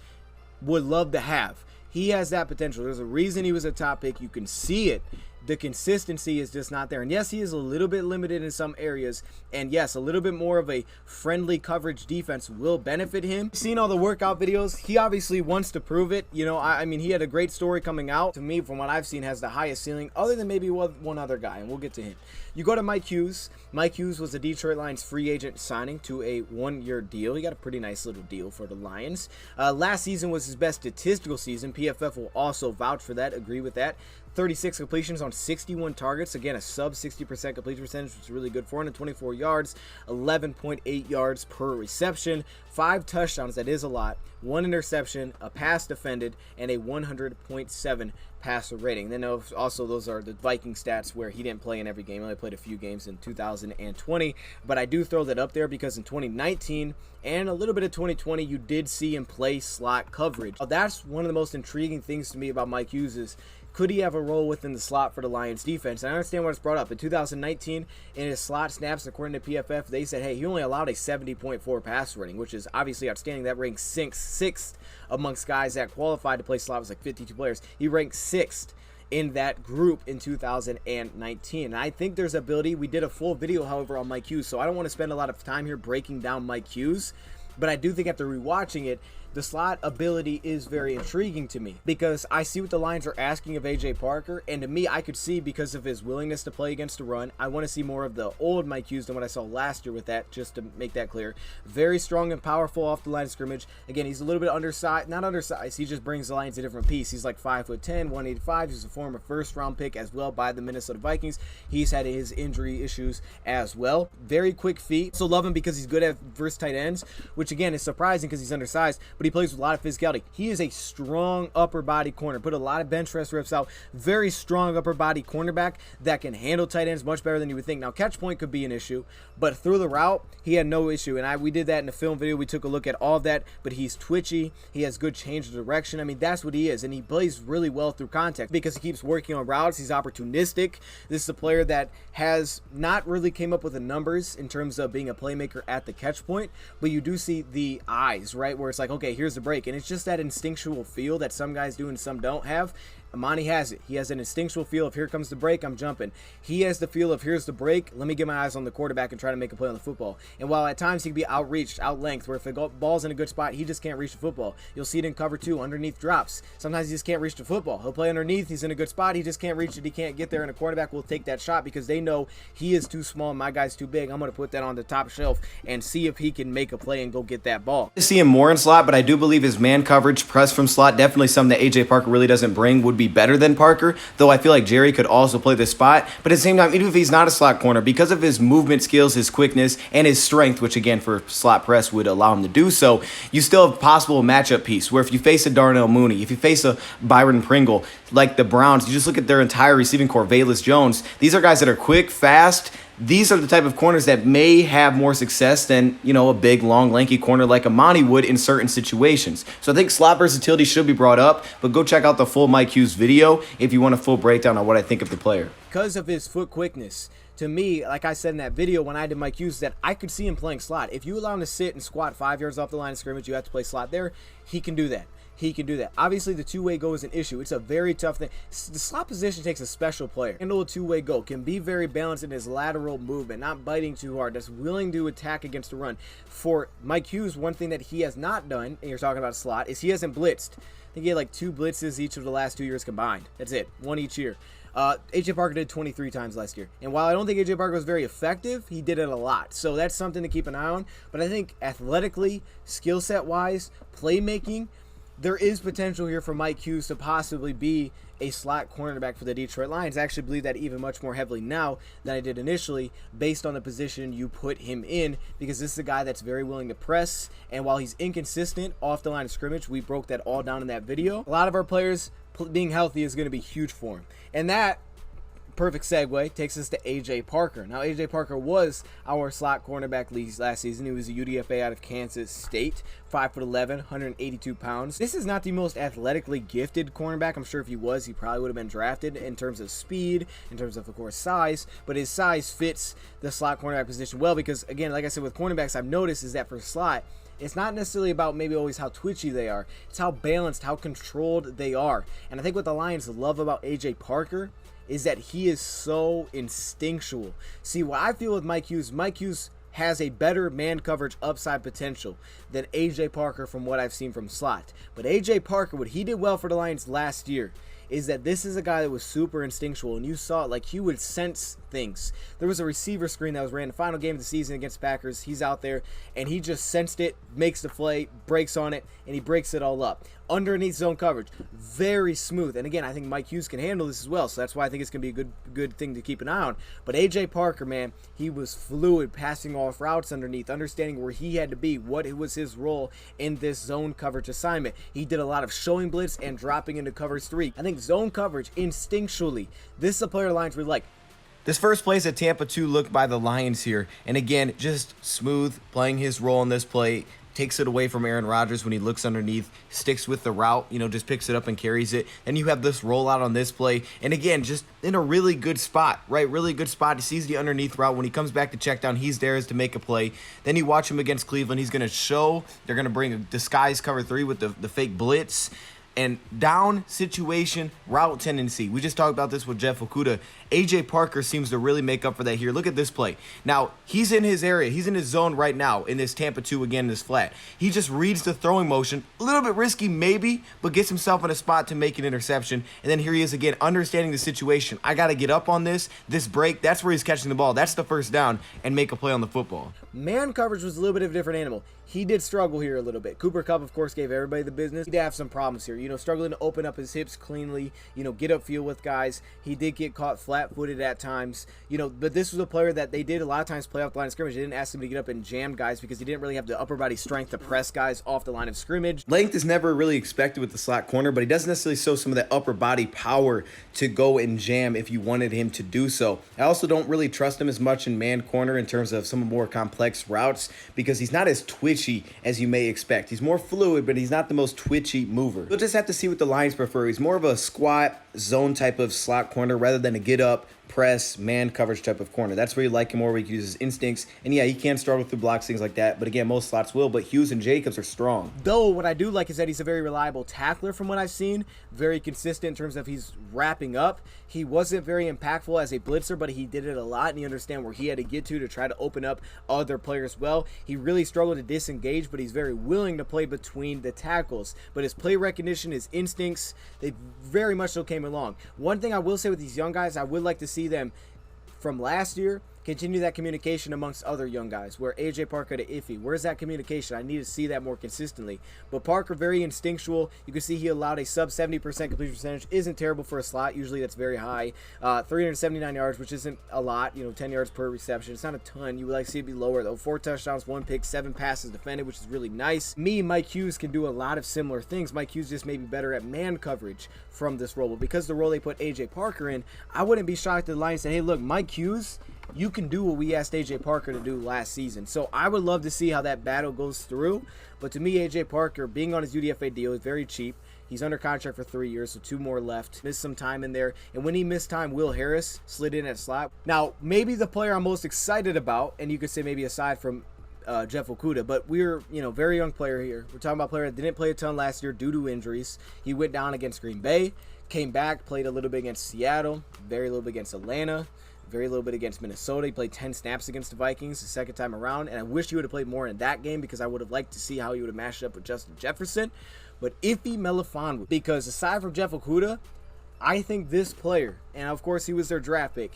would love to have. He has that potential. There's a reason he was a top pick. You can see it. The consistency is just not there. And yes, he is a little bit limited in some areas. And yes, a little bit more of a friendly coverage defense will benefit him. Seeing all the workout videos, he obviously wants to prove it. I mean, he had a great story coming out. To me, from what I've seen, has the highest ceiling, other than maybe one other guy, and we'll get to him. You go to Mike Hughes. Mike Hughes was a Detroit Lions free agent signing to a one-year deal. He got a pretty nice little deal for the Lions. Last season was his best statistical season. PFF will also vouch for that, agree with that. 36 completions on 61 targets. Again, a sub 60% completion percentage, which is really good. 424 yards, 11.8 yards per reception, 5 touchdowns. That is a lot. 1 interception, a pass defended, and a 100.7 passer rating. Then also those are the Viking stats where he didn't play in every game. He only played a few games in 2020. But I do throw that up there because in 2019 and a little bit of 2020, you did see him play slot coverage. That's one of the most intriguing things to me about Mike Hughes is, could he have a role within the slot for the Lions defense? And I understand what it's brought up. In 2019, in his slot snaps, according to PFF, they said, hey, he only allowed a 70.4 passer rating, which is obviously outstanding. That ranks sixth amongst guys that qualified to play slot. It was like 52 players. He ranked 6th in that group in 2019. And I think there's ability. We did a full video, however, on Mike Hughes, so I don't want to spend a lot of time here breaking down Mike Hughes. But I do think after rewatching it, the slot ability is very intriguing to me because I see what the Lions are asking of AJ Parker, and to me, I could see because of his willingness to play against the run. I want to see more of the old Mike Hughes than what I saw last year with that, just to make that clear. Very strong and powerful off the line of scrimmage. Again, he's a little bit undersized, not undersized, he just brings the Lions a different piece. He's like 5'10", 185. He's a former first-round pick as well by the Minnesota Vikings. He's had his injury issues as well. Very quick feet. So love him because he's good at verse tight ends, which again is surprising because he's undersized, but he plays with a lot of physicality. He is a strong upper body corner. Put a lot of bench press reps out. Very strong upper body cornerback that can handle tight ends much better than you would think. Now, catch point could be an issue, but through the route, he had no issue. And we did that in the film video. We took a look at all of that, but he's twitchy. He has good change of direction. I mean, that's what he is. And he plays really well through contact because he keeps working on routes. He's opportunistic. This is a player that has not really came up with the numbers in terms of being a playmaker at the catch point, but you do see the eyes, right? Where it's like, okay, here's the break. And it's just that instinctual feel that some guys do and some don't have. Amani has it. He has an instinctual feel of here comes the break, I'm jumping. He has the feel of here's the break, let me get my eyes on the quarterback and try to make a play on the football. And while at times he can be outreached, outlength, where if the ball's in a good spot, he just can't reach the football. You'll see it in cover 2, underneath drops. Sometimes he just can't reach the football. He'll play underneath, he's in a good spot, he just can't reach it, he can't get there, and a quarterback will take that shot because they know he is too small, my guy's too big. I'm going to put that on the top shelf and see if he can make a play and go get that ball. I see him more in slot, but I do believe his man coverage, press from slot, definitely something that AJ Parker really doesn't bring, would be be better than Parker, though I feel like Jerry could also play this spot. But at the same time, even if he's not a slot corner, because of his movement skills, his quickness, and his strength, which again for slot press would allow him to do so, you still have a possible matchup piece where if you face a Darnell Mooney, if you face a Byron Pringle, like the Browns, you just look at their entire receiving core, Velus Jones, these are guys that are quick, fast. These are the type of corners that may have more success than, a big, long, lanky corner like Amani would in certain situations. So I think slot versatility should be brought up, but go check out the full Mike Hughes video if you want a full breakdown on what I think of the player. Because of his foot quickness, to me, like I said in that video when I did Mike Hughes, that I could see him playing slot. If you allow him to sit and squat 5 yards off the line of scrimmage, you have to play slot there. He can do that. He can do that. Obviously, the two-way go is an issue. It's a very tough thing. The slot position takes a special player. Handle a two-way go. Can be very balanced in his lateral movement, not biting too hard. That's willing to attack against the run. For Mike Hughes, one thing that he has not done, and you're talking about slot, is he hasn't blitzed. I think he had like 2 blitzes each of the last 2 years combined. That's it. 1 each year. AJ Parker did 23 times last year. And while I don't think AJ Parker was very effective, he did it a lot. So that's something to keep an eye on. But I think athletically, skill set wise, playmaking, there is potential here for Mike Hughes to possibly be a slot cornerback for the Detroit Lions. I actually believe that even much more heavily now than I did initially, based on the position you put him in, because this is a guy that's very willing to press, and while he's inconsistent off the line of scrimmage, we broke that all down in that video. A lot of our players being healthy is going to be huge for him, and that perfect segue takes us to AJ Parker. Now, AJ Parker was our slot cornerback league last season. He was a UDFA out of Kansas State, 5'11", 182 pounds. This is not the most athletically gifted cornerback. I'm sure if he was, he probably would have been drafted in terms of speed, in terms of course, size, but his size fits the slot cornerback position well because, again, like I said, with cornerbacks, I've noticed is that for slot, it's not necessarily about maybe always how twitchy they are. It's how balanced, how controlled they are. And I think what the Lions love about AJ Parker is that he is so instinctual. See, what I feel with Mike Hughes has a better man coverage upside potential than AJ Parker from what I've seen from slot. But AJ Parker, what he did well for the Lions last year is that this is a guy that was super instinctual, and you saw it, like he would sense things. There was a receiver screen that was ran in the final game of the season against Packers. He's out there, and he just sensed it, makes the play, breaks on it, and he breaks it all up. Underneath zone coverage, very smooth. And again, I think Mike Hughes can handle this as well, so that's why I think it's going to be a good thing to keep an eye on. But AJ Parker, man, he was fluid, passing off routes underneath, understanding where he had to be, what was his role in this zone coverage assignment. He did a lot of showing blitz and dropping into coverage 3. I think zone coverage, instinctually, this is a player the Lions really like. This first play is a Tampa 2 look by the Lions here. And again, just smooth, playing his role in this play. Takes it away from Aaron Rodgers when he looks underneath, sticks with the route, just picks it up and carries it. Then you have this rollout on this play. And again, just in a really good spot, right? Really good spot. He sees the underneath route. When he comes back to check down, he's there to make a play. Then you watch him against Cleveland. He's going to show. They're going to bring a disguise cover 3 with the fake blitz. And down situation, route tendency. We just talked about this with Jeff Okudah. AJ Parker seems to really make up for that here. Look at this play. Now, he's in his area. He's in his zone right now in this Tampa 2 again, this flat. He just reads the throwing motion. A little bit risky maybe, but gets himself in a spot to make an interception. And then here he is again, understanding the situation. I got to get up on this break. That's where he's catching the ball. That's the first down and make a play on the football. Man coverage was a little bit of a different animal. He did struggle here a little bit. Cooper Kupp, of course, gave everybody the business. He did have some problems here, struggling to open up his hips cleanly, get upfield with guys. He did get caught flat-footed at times, but this was a player that they did a lot of times play off the line of scrimmage. They didn't ask him to get up and jam guys because he didn't really have the upper body strength to press guys off the line of scrimmage. Length is never really expected with the slot corner, but he doesn't necessarily show some of that upper body power to go and jam if you wanted him to do so. I also don't really trust him as much in man corner in terms of some more complex routes because he's not as twitchy as you may expect. He's more fluid, but he's not the most twitchy mover. We'll just have to see what the Lions prefer. He's more of a squat zone type of slot corner rather than a get up, press, man coverage type of corner. That's where you like him more, where he uses instincts. And yeah, he can struggle through blocks, things like that. But again, most slots will. But Hughes and Jacobs are strong. Though what I do like is that he's a very reliable tackler from what I've seen. Very consistent in terms of he's wrapping up. He wasn't very impactful as a blitzer, but he did it a lot. And you understand where he had to get to try to open up other players well. He really struggled to disengage, but he's very willing to play between the tackles. But his play recognition, his instincts, they very much so came along. One thing I will say with these young guys, I would like to see them from last year Continue that communication amongst other young guys. Where AJ Parker to Iffy, where's that communication? I need to see that more consistently. But Parker, very instinctual. You can see he allowed a sub 70% completion percentage. Isn't terrible for a slot. Usually that's very high. 379 yards, which isn't a lot. 10 yards per reception. It's not a ton. You would like to see it be lower though. 4 touchdowns, 1 pick, 7 passes defended, which is really nice. Mike Hughes can do a lot of similar things. Mike Hughes just may be better at man coverage from this role. But because the role they put AJ Parker in, I wouldn't be shocked if the Lions said, hey, look, Mike Hughes, you can do what we asked AJ Parker to do last season. So I would love to see how that battle goes through. But to me, AJ Parker, being on his UDFA deal, is very cheap. He's under contract for 3 years, so 2 more left. Missed some time in there. And when he missed time, Will Harris slid in at slot. Now, maybe the player I'm most excited about, and you could say maybe aside from Jeff Okuda, but we're, very young player here. We're talking about a player that didn't play a ton last year due to injuries. He went down against Green Bay, came back, played a little bit against Seattle, very little bit against Atlanta, very little bit against Minnesota. He played 10 snaps against the Vikings the second time around, and I wish he would have played more in that game because I would have liked to see how he would have matched up with Justin Jefferson. But Iffy Melifonwu, because aside from Jeff Okuda, I think this player, and of course he was their draft pick,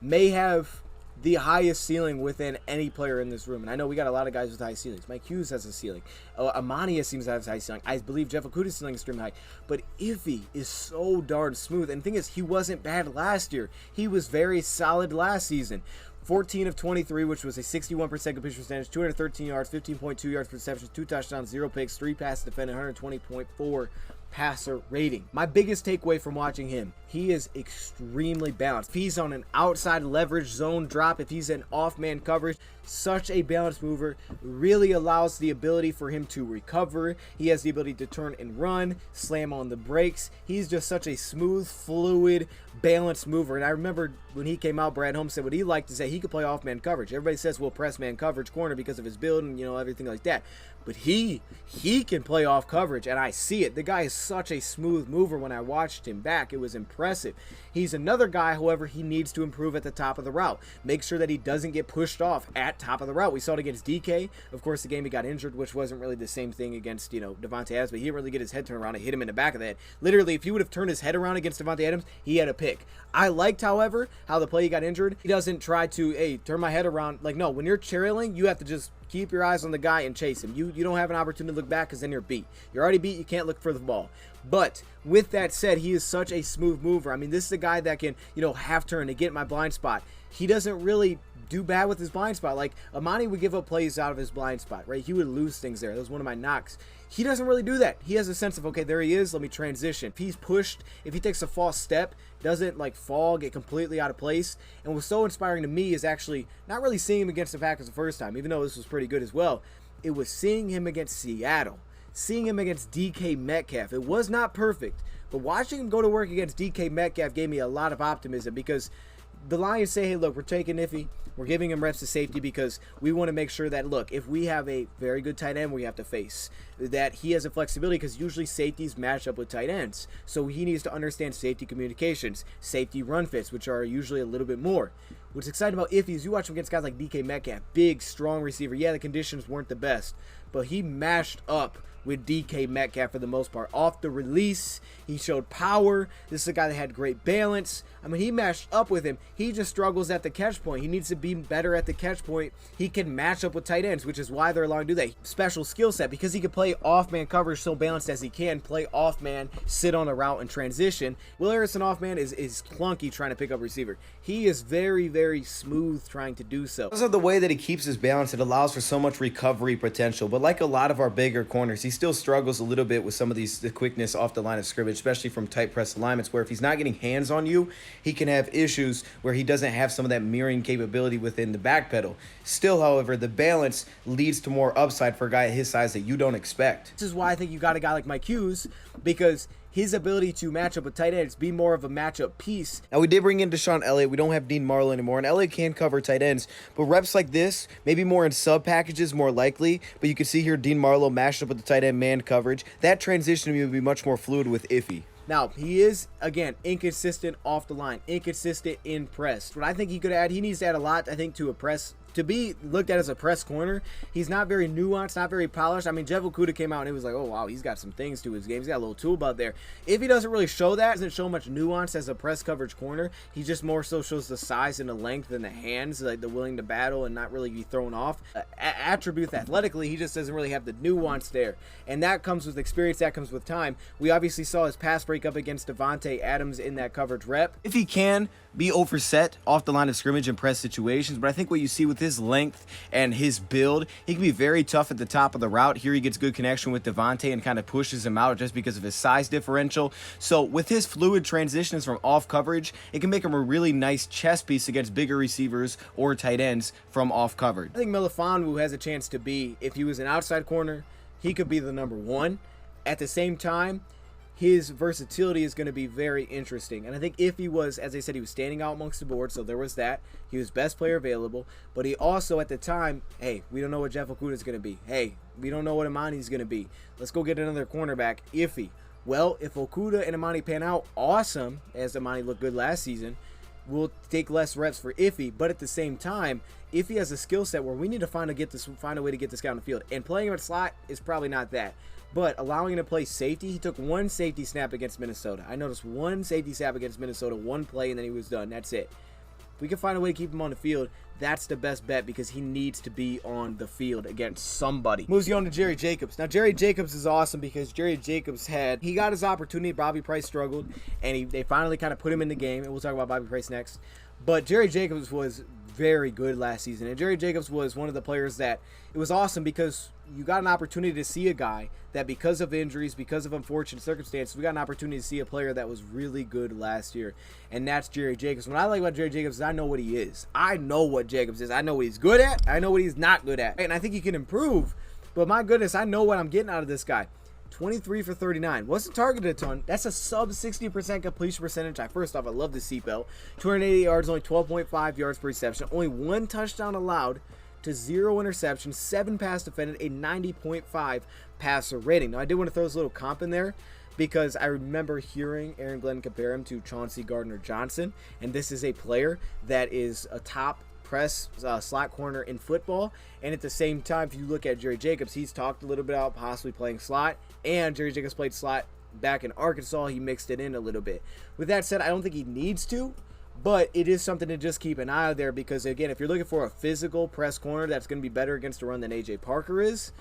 may have the highest ceiling within any player in this room. And I know we got a lot of guys with high ceilings. Mike Hughes has a ceiling. Amani seems to have a high ceiling. I believe Jeff Okuda's ceiling is extremely high. But Iffy is so darn smooth. And the thing is, he wasn't bad last year. He was very solid last season. 14 of 23, which was a 61% completion percentage, 213 yards, 15.2 yards per reception, 2 touchdowns, 0 picks, 3 passes defended, 120.4 passer rating. My biggest takeaway from watching him, he is extremely balanced. If he's on an outside leverage zone drop, if he's in off-man coverage, such a balanced mover, really allows the ability for him to recover. He has the ability to turn and run, slam on the brakes. He's just such a smooth, fluid, balanced mover. And I remember when he came out, Brad Holmes said what he liked to say, he could play off-man coverage. Everybody says, well, press man coverage corner because of his build and, everything like that. But he can play off coverage, and I see it. The guy is such a smooth mover. When I watched him back, it was impressive. He's another guy, however, he needs to improve at the top of the route. Make sure that he doesn't get pushed off at top of the route. We saw it against DK. Of course, the game he got injured, which wasn't really the same thing against, Devontae Adams, but he didn't really get his head turned around and hit him in the back of the head. Literally, if he would have turned his head around against Devontae Adams, he had a pick. I liked, however, how the play he got injured. He doesn't try to, hey, turn my head around. Like, no, when you're trailing, you have to just keep your eyes on the guy and chase him. You don't have an opportunity to look back because then you're beat. You're already beat. You can't look for the ball. But with that said, he is such a smooth mover. I mean, this is a guy that can, half turn to get my blind spot. He doesn't really do bad with his blind spot. Like, Amani would give up plays out of his blind spot, right? He would lose things there. That was one of my knocks. He doesn't really do that. He has a sense of, okay, there he is, let me transition. If he's pushed, if he takes a false step, doesn't fall, get completely out of place. And what's so inspiring to me is actually not really seeing him against the Packers the first time, even though this was pretty good as well. It was seeing him against Seattle, seeing him against DK Metcalf. It was not perfect, but watching him go to work against DK Metcalf gave me a lot of optimism because the Lions say, hey, look, we're taking Iffy. We're giving him reps to safety because we want to make sure that, look, if we have a very good tight end we have to face, that he has a flexibility because usually safeties match up with tight ends. So he needs to understand safety communications, safety run fits, which are usually a little bit more. What's exciting about Iffy is you watch him against guys like DK Metcalf, big, strong receiver. Yeah, the conditions weren't the best, but he mashed up with DK Metcalf for the most part. Off the release, he showed power. This is a guy that had great balance. I mean, he matched up with him. He just struggles at the catch point. He needs to be better at the catch point. He can match up with tight ends, which is why they're allowing to do that. Special skill set, because he can play off-man coverage so balanced as he can, play off-man, sit on a route, and transition. Will Harrison off-man is clunky trying to pick up receiver. He is very, very smooth trying to do so. Because of the way that he keeps his balance, it allows for so much recovery potential. But like a lot of our bigger corners, he still struggles a little bit with some of the quickness off the line of scrimmage, especially from tight press alignments, where if he's not getting hands on you, he can have issues where he doesn't have some of that mirroring capability within the back pedal. Still, however, the balance leads to more upside for a guy at his size that you don't expect. This is why I think you got a guy like Mike Hughes, because his ability to match up with tight ends, be more of a matchup piece. Now, we did bring in Deshaun Elliott. We don't have Dean Marlowe anymore, and Elliott can cover tight ends, but reps like this, maybe more in sub packages, more likely, but you can see here Dean Marlowe mashed up with the tight end man coverage. That transition to me would be much more fluid with Iffy. Now, he is, again, inconsistent off the line, inconsistent in press. What I think he could add, he needs to add a lot, I think, to a press to be looked at as a press corner, he's not very nuanced, not very polished. I mean, Jeff Okudah came out and it was like, oh wow, he's got some things to his game. He's got a little tool belt there. If he doesn't really show that, doesn't show much nuance as a press coverage corner, he just more so shows the size and the length and the hands, like the willing to battle and not really be thrown off. Attributes athletically, he just doesn't really have the nuance there. And that comes with experience, that comes with time. We obviously saw his pass break up against Davante Adams in that coverage rep. If he can be overset off the line of scrimmage in press situations, but I think what you see with his length and his build, he can be very tough at the top of the route. Here he gets good connection with Davante and kind of pushes him out just because of his size differential. So with his fluid transitions from off coverage, it can make him a really nice chess piece against bigger receivers or tight ends from off coverage. I think Melifonwu has a chance to be, if he was an outside corner, he could be the number one. At the same time, his versatility is going to be very interesting. And I think if he was, as I said, he was standing out amongst the board, so there was that. He was best player available, but he also at the time, hey, we don't know what Jeff Okudah is going to be. Hey, we don't know what Amani is going to be. Let's go get another cornerback, Iffy. Well, if Okudah and Amani pan out, awesome, as Amani looked good last season, we'll take less reps for Iffy, but at the same time, Iffy has a skill set where we need to find a way to get this guy on the field, and playing him at slot is probably not that. But allowing him to play safety, he took one safety snap against Minnesota. I noticed one safety snap against Minnesota, one play, and then he was done. That's it. If we can find a way to keep him on the field, that's the best bet because he needs to be on the field against somebody. Moves you on to Jerry Jacobs. Now, Jerry Jacobs is awesome because Jerry Jacobs he got his opportunity. Bobby Price struggled, and they finally kind of put him in the game, and we'll talk about Bobby Price next. But Jerry Jacobs was very good last season, and Jerry Jacobs was one of the players that it was awesome because you got an opportunity to see a guy that because of injuries, because of unfortunate circumstances, we got an opportunity to see a player that was really good last year, and that's Jerry Jacobs. What I like about Jerry Jacobs is I know what he is. I know what Jacobs is. I know what he's good at. I know what he's not good at, and I think he can improve, but my goodness, I know what I'm getting out of this guy. 23 for 39. Wasn't targeted a ton. That's a sub 60% completion percentage. First off, I love the seatbelt. 280 yards, only 12.5 yards per reception. Only one touchdown allowed to 0 interceptions, 7 pass defended, a 90.5 passer rating. Now, I did want to throw this little comp in there because I remember hearing Aaron Glenn compare him to Chauncey Gardner-Johnson, and this is a player that is a top press slot corner in football. And at the same time, if you look at Jerry Jacobs, he's talked a little bit about possibly playing slot, and Jerry Jacobs played slot back in Arkansas. He mixed it in a little bit. With that said, I don't think he needs to, but it is something to just keep an eye out there because, again, if you're looking for a physical press corner that's going to be better against the run than A.J. Parker is,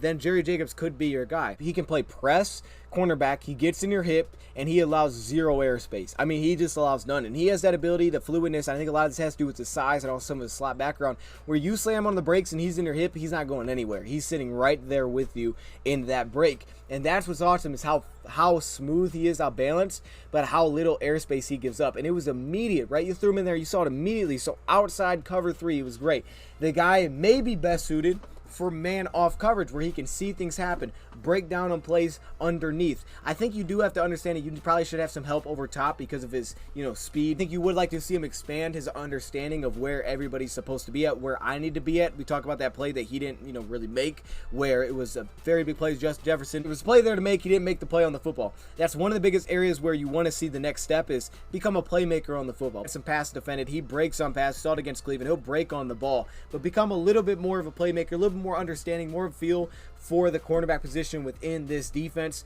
then Jerry Jacobs could be your guy. He can play press, cornerback, he gets in your hip, and he allows 0 airspace. I mean, he just allows none, and he has that ability, the fluidness. I think a lot of this has to do with his size and also some of his slot background, where you slam on the brakes and he's in your hip, he's not going anywhere. He's sitting right there with you in that break, and that's what's awesome is how smooth he is, how balanced, but how little airspace he gives up. And it was immediate, right? You threw him in there, you saw it immediately. So outside cover 3, it was great. The guy may be best suited for man off coverage where he can see things happen, break down on plays underneath. I think you do have to understand that you probably should have some help over top because of his, speed. I think you would like to see him expand his understanding of where everybody's supposed to be at, where I need to be at. We talk about that play that he didn't, really make, where it was a very big play to Jefferson. It was a play there to make, he didn't make the play on the football. That's one of the biggest areas where you want to see the next step is become a playmaker on the football. Some pass defended, he breaks on pass, saw it against Cleveland, he'll break on the ball, but become a little bit more of a playmaker, a little bit more understanding, more feel for the cornerback position within this defense.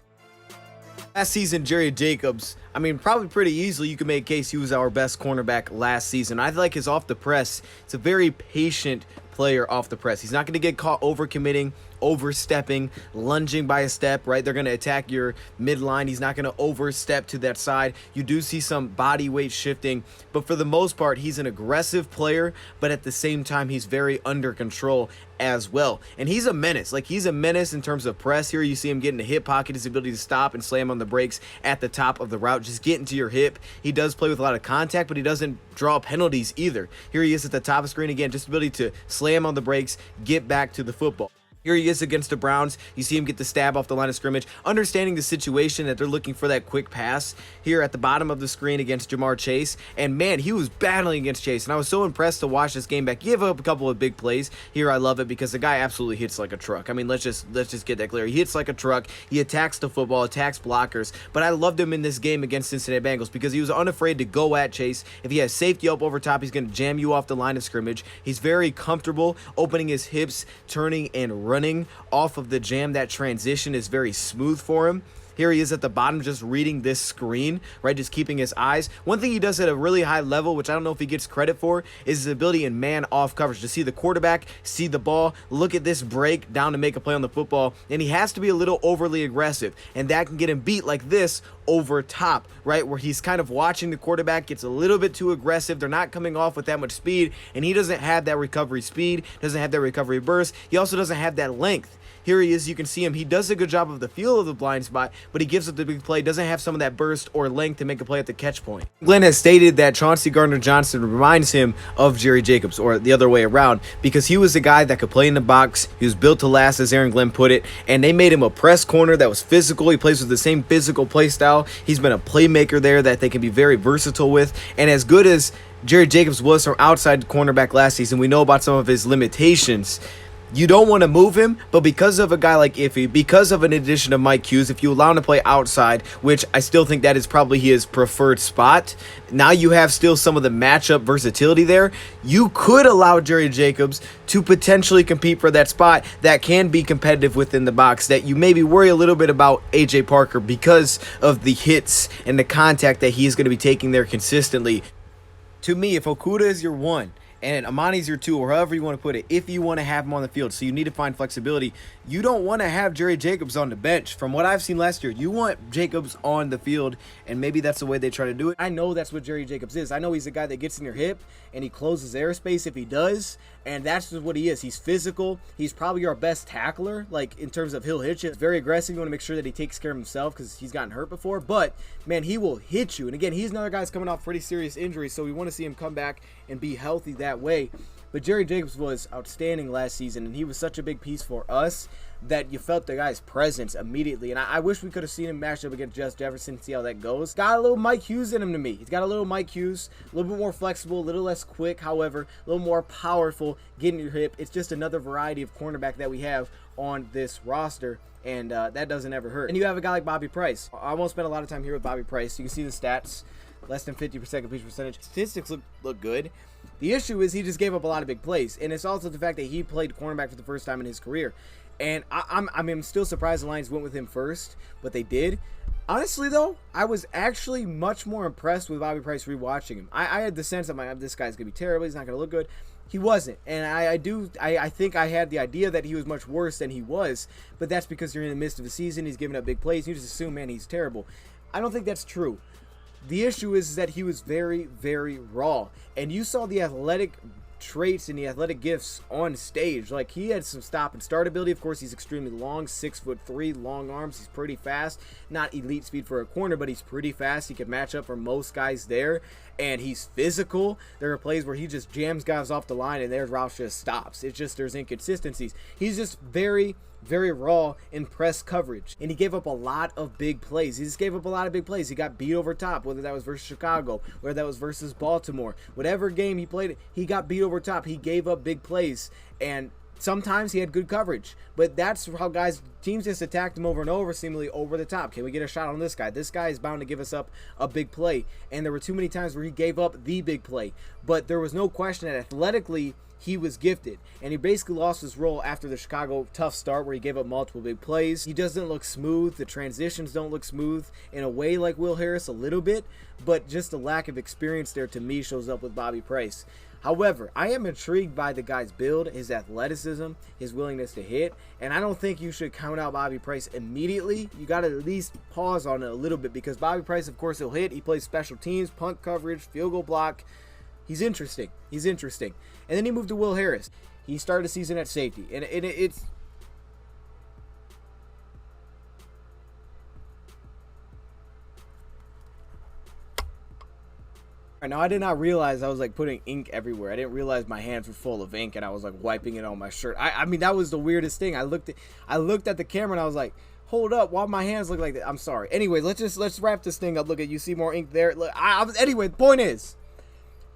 Last season, Jerry Jacobs, probably pretty easily you could make a case he was our best cornerback last season. I like his off the press. It's a very patient player off the press. He's not going to get caught overcommitting, overstepping, lunging by a step, right? They're going to attack your midline. He's not going to overstep to that side. You do see some body weight shifting, but for the most part, he's an aggressive player, but at the same time, he's very under control as well. And he's a menace. He's a menace in terms of press. Here you see him get in the hip pocket, his ability to stop and slam on the brakes at the top of the route, just get into your hip. He does play with a lot of contact, but he doesn't draw penalties either. Here he is at the top of the screen again, just ability to slam on the brakes, get back to the football. Here he is against the Browns. You see him get the stab off the line of scrimmage, understanding the situation that they're looking for that quick pass here at the bottom of the screen against Jamar Chase. And man, he was battling against Chase, and I was so impressed to watch this game back. Give up a couple of big plays. Here I love it because the guy absolutely hits like a truck. I mean, let's just get that clear. He hits like a truck. He attacks the football, attacks blockers. But I loved him in this game against Cincinnati Bengals because he was unafraid to go at Chase. If he has safety up over top, he's going to jam you off the line of scrimmage. He's very comfortable opening his hips, turning and running off of the jam. That transition is very smooth for him. Here he is at the bottom just reading this screen, right, just keeping his eyes. One thing he does at a really high level, which I don't know if he gets credit for, is his ability in man-off coverage to see the quarterback, see the ball, look at this break down to make a play on the football, and he has to be a little overly aggressive, and that can get him beat like this over top, right, where he's kind of watching the quarterback, gets a little bit too aggressive. They're not coming off with that much speed, and he doesn't have that recovery speed, doesn't have that recovery burst. He also doesn't have that length. Here he is, you can see him. He does a good job of the feel of the blind spot, but he gives up the big play, doesn't have some of that burst or length to make a play at the catch point. Glenn has stated that Chauncey Gardner-Johnson reminds him of Jerry Jacobs, or the other way around, because he was the guy that could play in the box. He was built to last, as Aaron Glenn put it, and they made him a press corner that was physical. He plays with the same physical play style. He's been a playmaker there that they can be very versatile with, and as good as Jerry Jacobs was from outside cornerback last season, we know about some of his limitations. You don't want to move him, but because of a guy like Iffy, because of an addition of Mike Hughes, if you allow him to play outside, which I still think that is probably his preferred spot, now you have still some of the matchup versatility there. You could allow Jerry Jacobs to potentially compete for that spot that can be competitive within the box, that you maybe worry a little bit about A.J. Parker because of the hits and the contact that he's going to be taking there consistently. To me, if Okuda is your one, and Amani's your two, or however you want to put it, if you want to have him on the field, so you need to find flexibility. You don't want to have Jerry Jacobs on the bench. From what I've seen last year, you want Jacobs on the field, and maybe that's the way they try to do it. I know that's what Jerry Jacobs is. I know he's the guy that gets in your hip, and he closes airspace if he does, and that's just what he is. He's physical. He's probably our best tackler, like in terms of he'll hit you. He's very aggressive. You want to make sure that he takes care of himself because he's gotten hurt before, but man, he will hit you. And again, he's another guy that's coming off pretty serious injuries, so we want to see him come back and be healthy that way. But Jerry Jacobs was outstanding last season, and he was such a big piece for us that you felt the guy's presence immediately. And I wish we could have seen him match up against Jefferson, see how that goes. Got a little Mike Hughes in him to me. He's got a little Mike Hughes, a little bit more flexible, a little less quick, however, a little more powerful, getting your hip. It's just another variety of cornerback that we have on this roster, and that doesn't ever hurt. And you have a guy like Bobby Price. I won't spend a lot of time here with Bobby Price. You can see the stats. Less than 50% completion percentage. Statistics look good. The issue is he just gave up a lot of big plays, and it's also the fact that he played cornerback for the first time in his career. And I'm still surprised the Lions went with him first, but they did. Honestly, though, I was actually much more impressed with Bobby Price rewatching him. I had the sense that this guy's gonna be terrible. He's not gonna look good. He wasn't, and I think I had the idea that he was much worse than he was, but that's because you're in the midst of the season. He's giving up big plays. You just assume, man, he's terrible. I don't think that's true. The issue is that he was very, very raw, and you saw the athletic traits and the athletic gifts on stage. Like, he had some stop and start ability. Of course, he's extremely long, 6'3", long arms. He's pretty fast. Not elite speed for a corner, but he's pretty fast. He could match up for most guys there, and he's physical. There are plays where he just jams guys off the line and their route just stops. It's just there's inconsistencies. He's just very, very raw in press coverage, and he gave up a lot of big plays. He just gave up a lot of big plays. He got beat over top, whether that was versus Chicago, whether that was versus Baltimore. Whatever game he played, he got beat over top. He gave up big plays, and sometimes he had good coverage, but that's how teams just attacked him over and over, seemingly over the top. Can we get a shot on this guy? This guy is bound to give us up a big play, and there were too many times where he gave up the big play, but there was no question that athletically he was gifted, and he basically lost his role after the Chicago tough start where he gave up multiple big plays. He doesn't look smooth. The transitions don't look smooth in a way like Will Harris a little bit, but just the lack of experience there to me shows up with Bobby Price. However, I am intrigued by the guy's build, his athleticism, his willingness to hit, and I don't think you should count out Bobby Price immediately. You got to at least pause on it a little bit, because Bobby Price, of course, he'll hit. He plays special teams, punt coverage, field goal block. He's interesting. He's interesting. And then he moved to Will Harris. He started the season at safety, and it's Now, I did not realize I was like putting ink everywhere. I didn't realize my hands were full of ink and I was like wiping it on my shirt. I mean, that was the weirdest thing. I looked at the camera and I was like, hold up, why my hands look like that? I'm sorry. Anyway, let's wrap this thing up. Look at, you see more ink there. Look, anyway, the point is,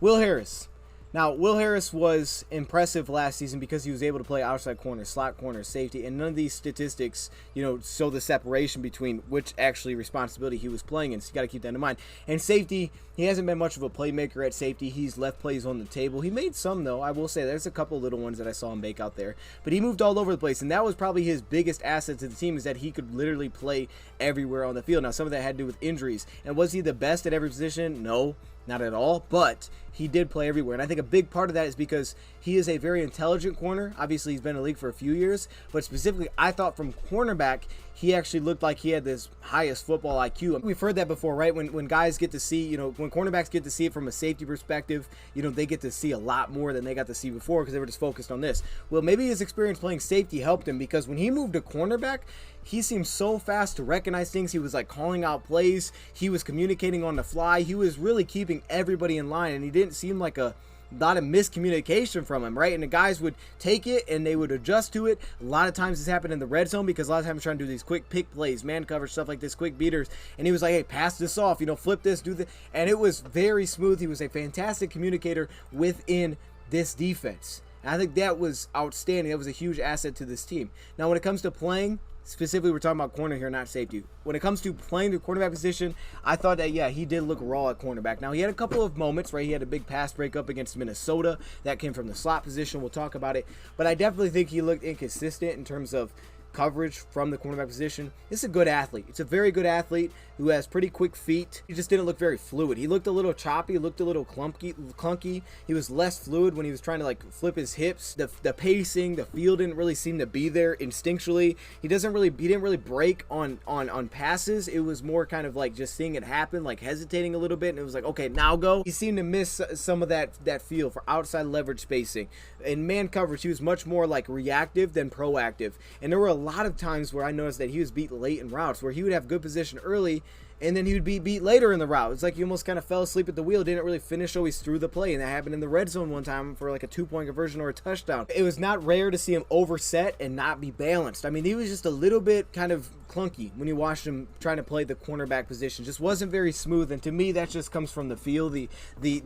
Will Harris. Now, Will Harris was impressive last season because he was able to play outside corner, slot corner, safety, and none of these statistics, show the separation between which actually responsibility he was playing in. So you got to keep that in mind. And safety, he hasn't been much of a playmaker at safety. He's left plays on the table. He made some, though. I will say there's a couple little ones that I saw him make out there. But he moved all over the place, and that was probably his biggest asset to the team, is that he could literally play everywhere on the field. Now, some of that had to do with injuries. And was he the best at every position? No. Not at all, but he did play everywhere. And I think a big part of that is because he is a very intelligent corner. Obviously, he's been in the league for a few years, but specifically, I thought from cornerback, he actually looked like he had this highest football IQ. We've heard that before, right? When guys get to see, when cornerbacks get to see it from a safety perspective, they get to see a lot more than they got to see before because they were just focused on this. Well, maybe his experience playing safety helped him, because when he moved to cornerback, he seemed so fast to recognize things. He was like calling out plays. He was communicating on the fly. He was really keeping everybody in line, and he didn't seem like a lot of miscommunication from him, right? And the guys would take it and they would adjust to it. A lot of times this happened in the red zone, because a lot of times trying to do these quick pick plays, man coverage, stuff like this, quick beaters. And he was like, hey, pass this off, flip this, do this. And it was very smooth. He was a fantastic communicator within this defense. And I think that was outstanding. That was a huge asset to this team. Now, when it comes to playing, specifically, we're talking about corner here, not safety. When it comes to playing the cornerback position, I thought that, yeah, he did look raw at cornerback. Now, he had a couple of moments, right? He had a big pass breakup against Minnesota. That came from the slot position. We'll talk about it. But I definitely think he looked inconsistent in terms of coverage from the cornerback position. This is a good athlete. It's a very good athlete who has pretty quick feet. He just didn't look very fluid. He looked a little choppy, looked a little clunky. He was less fluid when he was trying to like flip his hips. The pacing, the feel didn't really seem to be there instinctually. He didn't really break on passes. It was more kind of like just seeing it happen, like hesitating a little bit, and it was like, okay, now go. He seemed to miss some of that feel for outside leverage spacing. In man coverage, he was much more like reactive than proactive. And there were a lot of times where I noticed that he was beat late in routes, where he would have good position early and then he would be beat later in the route. It's like he almost kind of fell asleep at the wheel, didn't really finish always through the play, and that happened in the red zone one time for like a 2-point conversion or a touchdown. It was not rare to see him overset and not be balanced. I mean, he was just a little bit kind of clunky when you watched him trying to play the cornerback position. Just wasn't very smooth, and to me that just comes from the feel, the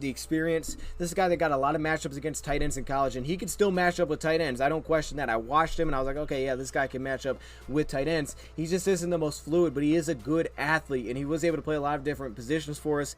experience. This is a guy that got a lot of matchups against tight ends in college, and he could still match up with tight ends. I don't question that. I watched him and I was like, okay, yeah, this guy can match up with tight ends. He just isn't the most fluid, but he is a good athlete, and he was able to play a lot of different positions for us.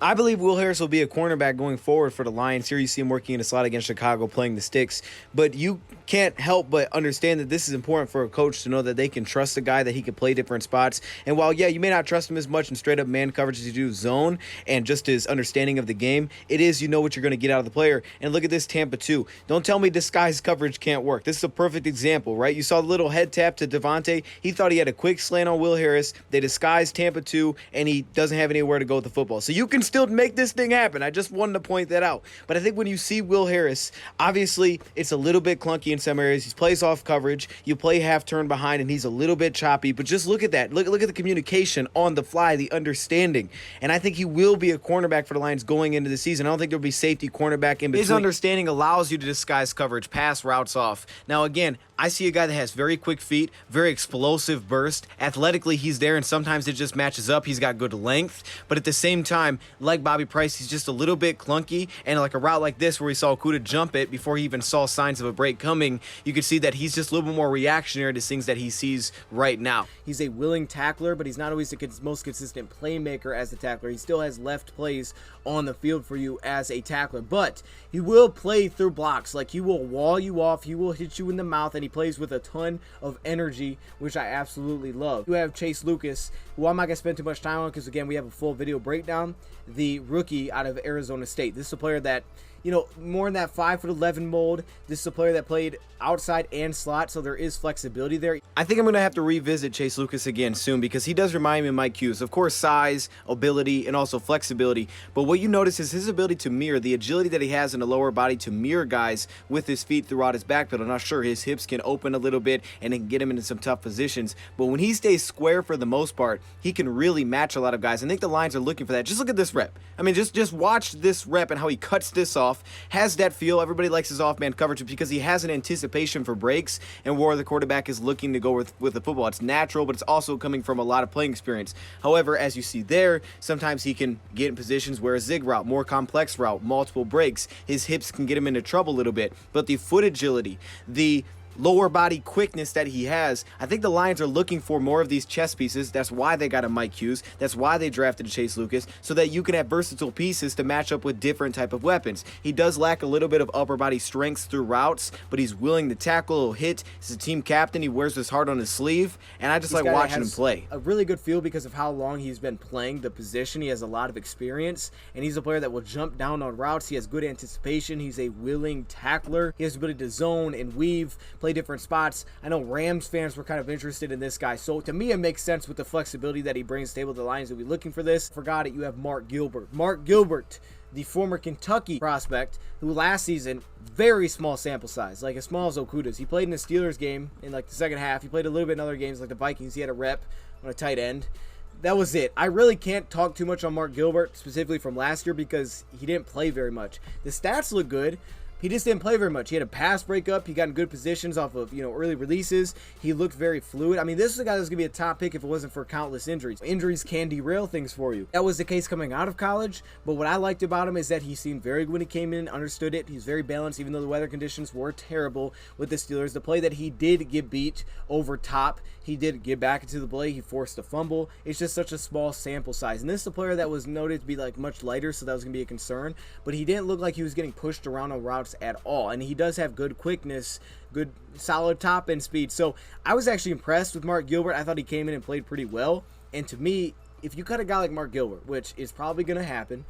I believe Will Harris will be a cornerback going forward for the Lions. Here you see him working in a slot against Chicago, playing the sticks. But you can't help but understand that this is important for a coach to know that they can trust a guy, that he can play different spots. And while, yeah, you may not trust him as much in straight-up man coverage as you do zone and just his understanding of the game, it is, you know what you're going to get out of the player. And look at this Tampa 2. Don't tell me disguised coverage can't work. This is a perfect example, right? You saw the little head tap to Devontae. He thought he had a quick slant on Will Harris. They disguised Tampa 2, and he doesn't have anywhere to go with the football. So you can still make this thing happen. I just wanted to point that out. But I think when you see Will Harris, obviously it's a little bit clunky in some areas. He plays off coverage. You play half turn behind and he's a little bit choppy, but just look at that. Look at the communication on the fly, the understanding. And I think he will be a cornerback for the Lions going into the season. I don't think there'll be safety cornerback in between. His understanding allows you to disguise coverage, pass routes off. Now again, I see a guy that has very quick feet, very explosive burst. Athletically, he's there, and sometimes it just matches up. He's got good length, but at the same time, like Bobby Price, he's just a little bit clunky. And like a route like this where we saw Okuda jump it before he even saw signs of a break coming, you could see that he's just a little bit more reactionary to things that he sees right now. He's a willing tackler, but he's not always the most consistent playmaker as a tackler. He still has left plays on the field for you as a tackler, but he will play through blocks. Like, he will wall you off, he will hit you in the mouth, and he plays with a ton of energy, which I absolutely love. You have Chase Lucas, who I'm not going to spend too much time on because, again, we have a full video breakdown. The rookie out of Arizona State. This is a player that, you know, more in that 5'11" mold. This is a player that played outside and slot, so there is flexibility there. I think I'm going to have to revisit Chase Lucas again soon because he does remind me of Mike Hughes. Of course, size, ability, and also flexibility. But what you notice is his ability to mirror, the agility that he has in the lower body to mirror guys with his feet throughout his backpedal. I'm not sure his hips can get open a little bit and then get him into some tough positions. But when he stays square for the most part, he can really match a lot of guys. I think the Lions are looking for that. Just look at this rep. I mean, just watch this rep and how he cuts this off. Has that feel. Everybody likes his off-man coverage because he has an anticipation for breaks and where the quarterback is looking to go with the football. It's natural, but it's also coming from a lot of playing experience. However, as you see there, sometimes he can get in positions where a zig route, more complex route, multiple breaks, his hips can get him into trouble a little bit. But the foot agility, the lower body quickness that he has, I think the Lions are looking for more of these chess pieces. That's why they got a Mike Hughes. That's why they drafted Chase Lucas, so that you can have versatile pieces to match up with different type of weapons. He does lack a little bit of upper body strength through routes, but he's willing to tackle, he'll hit. He's a team captain. He wears his heart on his sleeve, and I just like watching him play. A really good feel because of how long he's been playing the position. He has a lot of experience, and he's a player that will jump down on routes. He has good anticipation. He's a willing tackler. He has the ability to zone and weave, play different spots. I know Rams fans were kind of interested in this guy, so to me it makes sense with the flexibility that he brings to the table. The Lions will be looking for this. Forgot it, you have Mark Gilbert. Mark Gilbert, the former Kentucky prospect, who last season, very small sample size, like as small as Okudah's. He played in the Steelers game in like the second half. He played a little bit in other games like the Vikings. He had a rep on a tight end. That was it. I really can't talk too much on Mark Gilbert, specifically from last year, because he didn't play very much. The stats look good. He just didn't play very much. He had a pass breakup. He got in good positions off of, early releases. He looked very fluid. I mean, this is a guy that was going to be a top pick if it wasn't for countless injuries. Injuries can derail things for you. That was the case coming out of college, but what I liked about him is that he seemed very good when he came in, understood it. He's very balanced, even though the weather conditions were terrible with the Steelers. The play that he did get beat over top, he did get back into the play. He forced a fumble. It's just such a small sample size. And this is a player that was noted to be like much lighter, so that was going to be a concern, but he didn't look like he was getting pushed around on routes at all. And he does have good quickness, good solid top end speed. So I was actually impressed with Mark Gilbert. I thought he came in and played pretty well. And to me, if you cut a guy like Mark Gilbert, which is probably going to happen,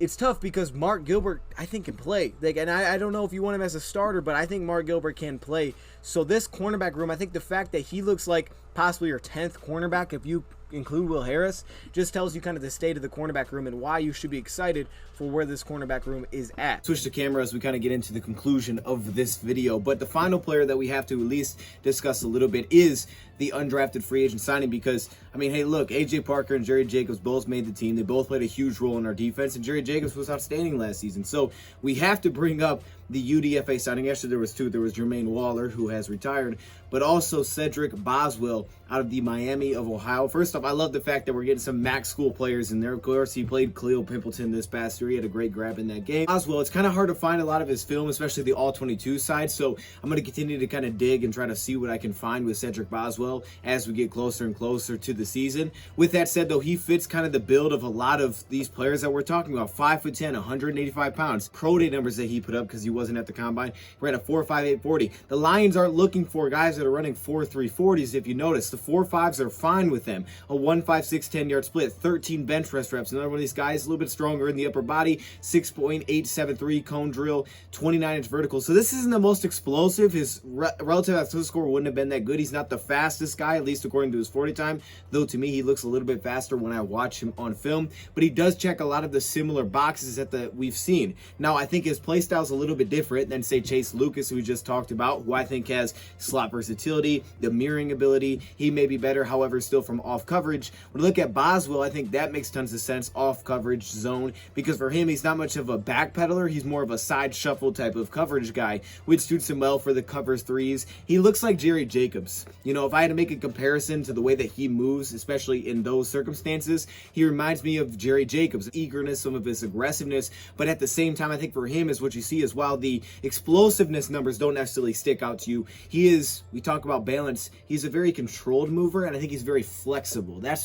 it's tough because Mark Gilbert, I think, can play. And I don't know if you want him as a starter, but I think Mark Gilbert can play. So this cornerback room, I think the fact that he looks like possibly your 10th cornerback, if you include Will Harris, just tells you kind of the state of the cornerback room and why you should be excited for where this cornerback room is at. Switch the camera as we kind of get into the conclusion of this video. But the final player that we have to at least discuss a little bit is the undrafted free agent signing, because, I mean, hey, look, A.J. Parker and Jerry Jacobs both made the team. They both played a huge role in our defense, and Jerry Jacobs was outstanding last season. So we have to bring up the UDFA signing. Actually, there was two. There was Jermaine Waller, who has retired, but also Cedric Boswell out of the Miami of Ohio. First off, I love the fact that we're getting some MAC school players in there. Of course, he played Khalil Pimpleton this past year. He had a great grab in that game. Boswell, it's kind of hard to find a lot of his film, especially the All-22 side, so I'm going to continue to kind of dig and try to see what I can find with Cedric Boswell as we get closer and closer to the season. With that said, though, he fits kind of the build of a lot of these players that we're talking about. 5'10", 185 pounds. Pro day numbers that he put up because he wasn't at the combine. He ran a 4.58 40. The Lions aren't looking for guys that are running 4.3 40s. If you notice, the 4.5s are fine with them. A 1.56 10-yard split, 13 bench press reps. Another one of these guys, a little bit stronger in the upper body, 6.873 cone drill, 29-inch vertical. So this isn't the most explosive. His relative athletic score wouldn't have been that good. He's not the fastest guy, at least according to his 40 time, though to me he looks a little bit faster when I watch him on film. But he does check a lot of the similar boxes that we've seen. Now, I think his play style is a little bit different than, say, Chase Lucas, who we just talked about, who I think has slot versatility, the mirroring ability. He may be better, however, still from off coverage. When we look at Boswell, I think that makes tons of sense, off coverage zone, because for him, he's not much of a backpedaler. He's more of a side shuffle type of coverage guy, which suits him well for the covers threes. He looks like Jerry Jacobs. You know, if I had to make a comparison to the way that he moves, especially in those circumstances, he reminds me of Jerry Jacobs' eagerness, some of his aggressiveness, but at the same time, I think for him is what you see is while the explosiveness numbers don't necessarily stick out to you, he is, we talk about balance, he's a very controlled mover, and I think he's very flexible. That's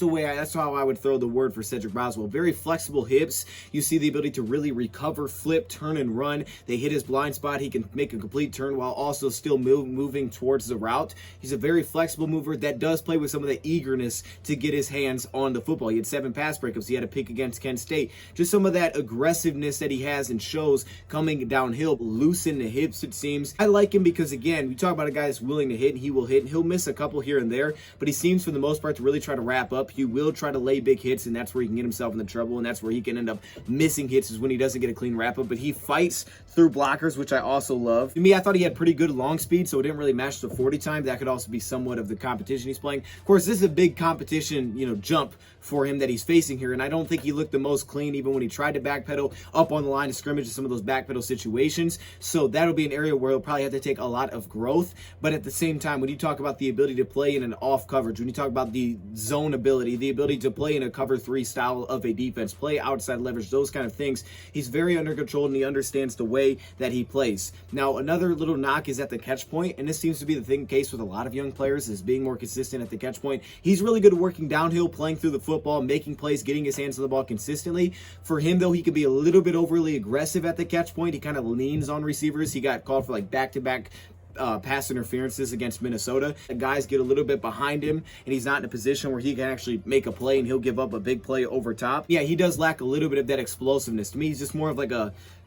how I would throw the word for Cedric Boswell. Very flexible hips. You see the ability to really recover, flip, turn, and run. They hit his blind spot. He can make a complete turn while also still moving towards the route. He's a very flexible mover that does play with some of the eagerness to get his hands on the football. He had 7 pass breakups. He had a pick against Kent State. Just some of that aggressiveness that he has and shows coming downhill. loosen the hips, it seems. I like him because, again, we talk about a guy that's willing to hit, and he will hit, and he'll miss a couple here and there, but he seems for the most part to really try to wrap up. He will try to lay big hits, and that's where he can get himself into trouble, and that's where he can end up missing hits, is when he doesn't get a clean wrap up. But he fights through blockers, which I also love. To me, I thought he had pretty good long speed, so it didn't really match the 40 time. That could also be somewhat of the competition he's playing. Of course, this is a big competition, jump for him that he's facing here, and I don't think he looked the most clean even when he tried to backpedal up on the line of scrimmage in some of those backpedal situations. So that'll be an area where he'll probably have to take a lot of growth. But at the same time, when you talk about the ability to play in an off coverage, when you talk about the zone ability, the ability to play in a cover 3 style of a defense, play outside leverage, those kind of things, he's very under control, and he understands the way that he plays. Now, another little knock is at the catch point, and this seems to be the case with a lot of young players, is being more consistent at the catch point. He's really good at working downhill, playing through the football, making plays, getting his hands on the ball consistently. For him, though, he could be a little bit overly aggressive at the catch point. He kind of leans on receivers. He got called for like back-to-back pass interferences against Minnesota. The guys get a little bit behind him, and he's not in a position where he can actually make a play, and he'll give up a big play over top. Yeah, he does lack a little bit of that explosiveness. To me, he's just more of like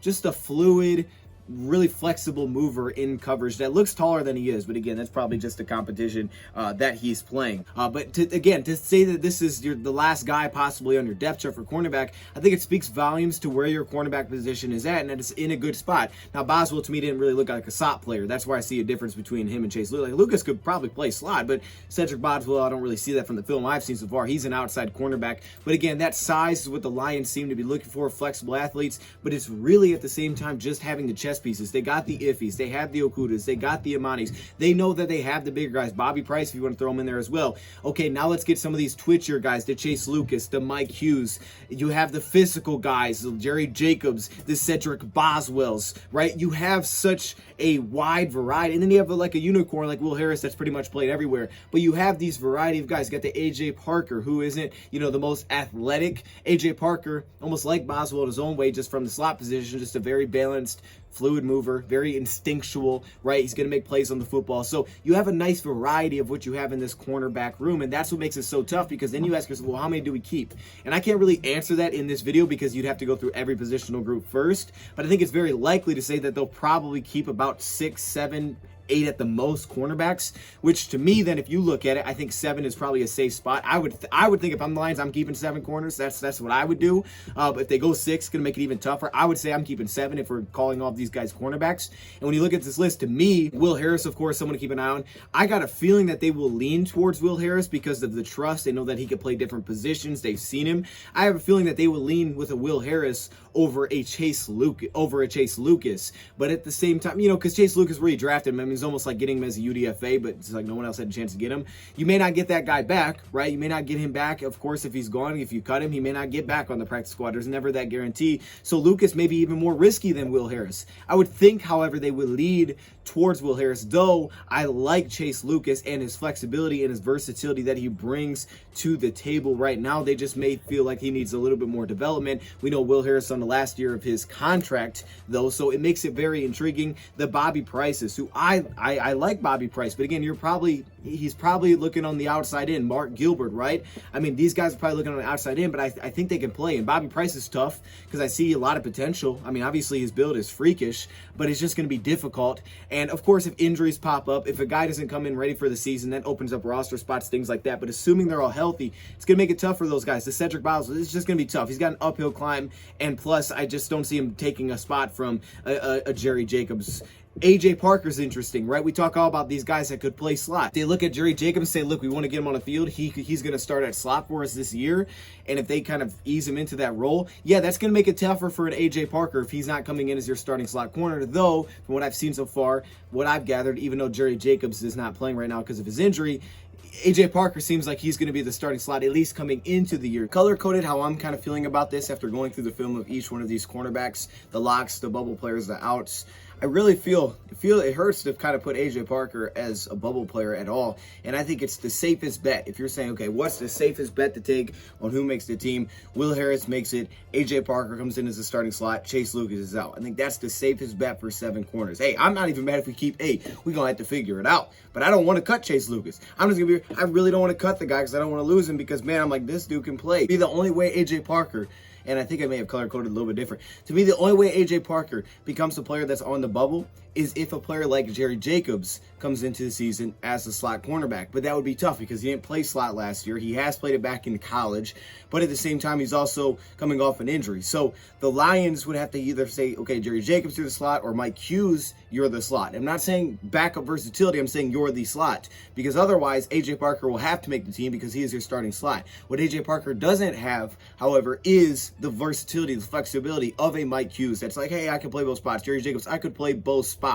just a fluid, really flexible mover in coverage that looks taller than he is, but again, that's probably just the competition that he's playing. But to say that this is the last guy possibly on your depth chart for cornerback, I think it speaks volumes to where your cornerback position is at, and that it's in a good spot. Now, Boswell to me didn't really look like a slot player. That's where I see a difference between him and Chase Lucas. Like, Lucas could probably play slot, but Cedric Boswell, I don't really see that from the film I've seen so far. He's an outside cornerback, but again, that size is what the Lions seem to be looking for, flexible athletes, but it's really at the same time just having the chess pieces. They got the Iffys, they have the Okudas, they got the Amanis. They know that they have the bigger guys. Bobby Price, if you want to throw him in there as well. Okay, now let's get some of these twitchier guys, the Chase Lucas, the Mike Hughes. You have the physical guys, the Jerry Jacobs, the Cedric Boswells, right? You have such a wide variety. And then you have like a unicorn like Will Harris that's pretty much played everywhere. But you have these variety of guys. You got the AJ Parker, who isn't, the most athletic. AJ Parker, almost like Boswell in his own way, just from the slot position, just a very balanced, fluid mover, very instinctual, right? He's going to make plays on the football. So you have a nice variety of what you have in this cornerback room, and that's what makes it so tough, because then you ask yourself, well, how many do we keep? And I can't really answer that in this video because you'd have to go through every positional group first, but I think it's very likely to say that they'll probably keep about 6, 7, 8 at the most cornerbacks, which to me then, if you look at it, I think 7 is probably a safe spot. I would think if I'm the Lions, I'm keeping 7 corners. That's what I would do. But if they go 6, it's going to make it even tougher. I would say I'm keeping 7 if we're calling all these guys cornerbacks. And when you look at this list, to me, Will Harris, of course, someone to keep an eye on. I got a feeling that they will lean towards Will Harris because of the trust. They know that he can play different positions. They've seen him. I have a feeling that they will lean with a Will Harris over a Chase Lucas. But at the same time, because Chase Lucas, where he drafted him, I mean, it's almost like getting him as a UDFA, but it's like no one else had a chance to get him. You may not get that guy back, right? You may not get him back. Of course, if he's gone, if you cut him, he may not get back on the practice squad. There's never that guarantee. So Lucas may be even more risky than Will Harris. I would think, however, they would lead towards Will Harris, though I like Chase Lucas and his flexibility and his versatility that he brings to the table right now. They just may feel like he needs a little bit more development. We know Will Harris on the last year of his contract, though, so it makes it very intriguing. The Bobby Prices, who I like Bobby Price, but again, he's probably looking on the outside in. Mark Gilbert, right? I mean, these guys are probably looking on the outside in, but I think they can play. And Bobby Price is tough because I see a lot of potential. I mean, obviously his build is freakish, but it's just going to be difficult. And of course, if injuries pop up, if a guy doesn't come in ready for the season, that opens up roster spots, things like that. But assuming they're all healthy, it's going to make it tough for those guys. The Cedric Boswell, it's just going to be tough. He's got an uphill climb, and plus, I just don't see him taking a spot from a Jerry Jacobs. AJ Parker's interesting, right? We talk all about these guys that could play slot. They look at Jerry Jacobs and say, look, we want to get him on the field. He's going to start at slot for us this year. And if they kind of ease him into that role, yeah, that's going to make it tougher for an AJ Parker if he's not coming in as your starting slot corner. Though, from what I've seen so far, what I've gathered, even though Jerry Jacobs is not playing right now because of his injury, AJ Parker seems like he's going to be the starting slot, at least coming into the year. Color-coded how I'm kind of feeling about this after going through the film of each one of these cornerbacks, the locks, the bubble players, the outs. I really feel it hurts to kind of put AJ Parker as a bubble player at all. And I think it's the safest bet. If you're saying, okay, what's the safest bet to take on who makes the team? Will Harris makes it. AJ Parker comes in as a starting slot. Chase Lucas is out. I think that's the safest bet for 7 corners. Hey, I'm not even mad if we keep 8. We're going to have to figure it out. But I don't want to cut Chase Lucas. I really don't want to cut the guy because I don't want to lose him because, man, I'm like, this dude can play. Be the only way AJ Parker and I think I may have color-coded a little bit different. To me, the only way A.J. Parker becomes a player that's on the bubble is if a player like Jerry Jacobs comes into the season as a slot cornerback. But that would be tough because he didn't play slot last year. He has played it back in college, but at the same time, he's also coming off an injury. So the Lions would have to either say, okay, Jerry Jacobs, you're the slot, or Mike Hughes, you're the slot. I'm not saying backup versatility, I'm saying you're the slot, because otherwise A.J. Parker will have to make the team because he is your starting slot. What A.J. Parker doesn't have, however, is the versatility, the flexibility of a Mike Hughes. That's like, hey, I can play both spots. Jerry Jacobs, I could play both spots.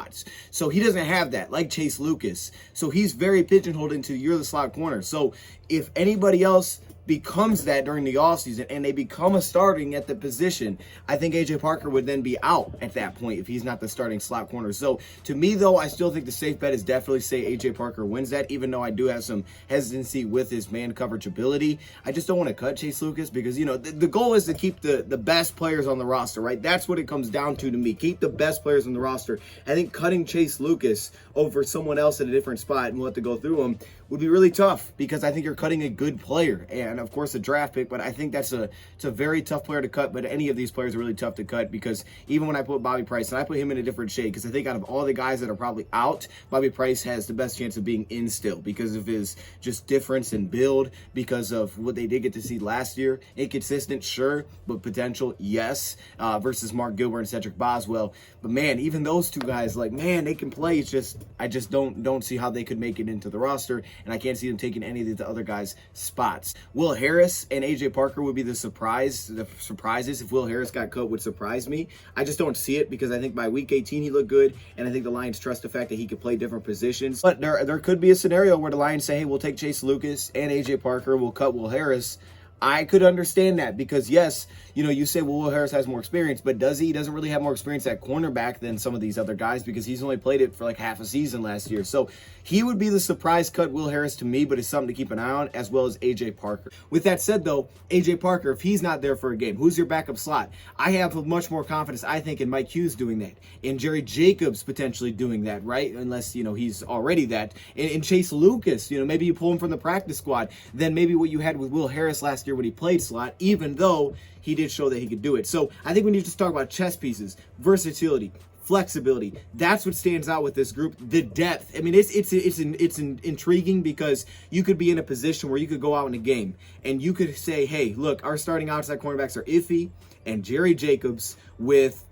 So he doesn't have that, like Chase Lucas. So he's very pigeonholed into you're the slot corner. So if anybody else becomes that during the offseason and they become a starting at the position, I think A.J. Parker would then be out at that point if he's not the starting slot corner. So to me, though, I still think the safe bet is definitely say A.J. Parker wins that, even though I do have some hesitancy with his man coverage ability. I just don't want to cut Chase Lucas because, you know, the goal is to keep the best players on the roster, right? That's what it comes down to me. Keep the best players on the roster. I think cutting Chase Lucas over someone else at a different spot and we'll have to go through him would be really tough because I think you're cutting a good player and of course a draft pick, but I think it's a very tough player to cut. But any of these players are really tough to cut because even when I put Bobby Price, and I put him in a different shade because I think out of all the guys that are probably out, Bobby Price has the best chance of being in still because of his just difference in build, because of what they did get to see last year. Inconsistent, sure, but potential, yes, versus Mark Gilbert and Cedric Boswell. But man, even those two guys, like, man, they can play. It's just I just don't see how they could make it into the roster, and I can't see them taking any of the other guys' spots. Will Harris and A.J. Parker would be the surprises. If Will Harris got cut would surprise me. I just don't see it because I think by week 18 he looked good, and I think the Lions trust the fact that he could play different positions. But there could be a scenario where the Lions say, hey, we'll take Chase Lucas and A.J. Parker, we'll cut Will Harris. I could understand that because, yes, you know, you say, well, Will Harris has more experience, but does he? He doesn't really have more experience at cornerback than some of these other guys because he's only played it for like half a season last year. So he would be the surprise cut, Will Harris, to me, but it's something to keep an eye on, as well as A.J. Parker. With that said, though, A.J. Parker, if he's not there for a game, who's your backup slot? I have much more confidence, I think, in Mike Hughes doing that, in Jerry Jacobs potentially doing that, right? Unless, you know, he's already that. In Chase Lucas, you know, maybe you pull him from the practice squad, then maybe what you had with Will Harris last year when he played slot, even though he did show that he could do it. So I think we need to talk about chess pieces, versatility, flexibility. That's what stands out with this group. The depth. I mean, it's intriguing because you could be in a position where you could go out in a game and you could say, hey, look, our starting outside cornerbacks are Iffy and Jerry Jacobs with,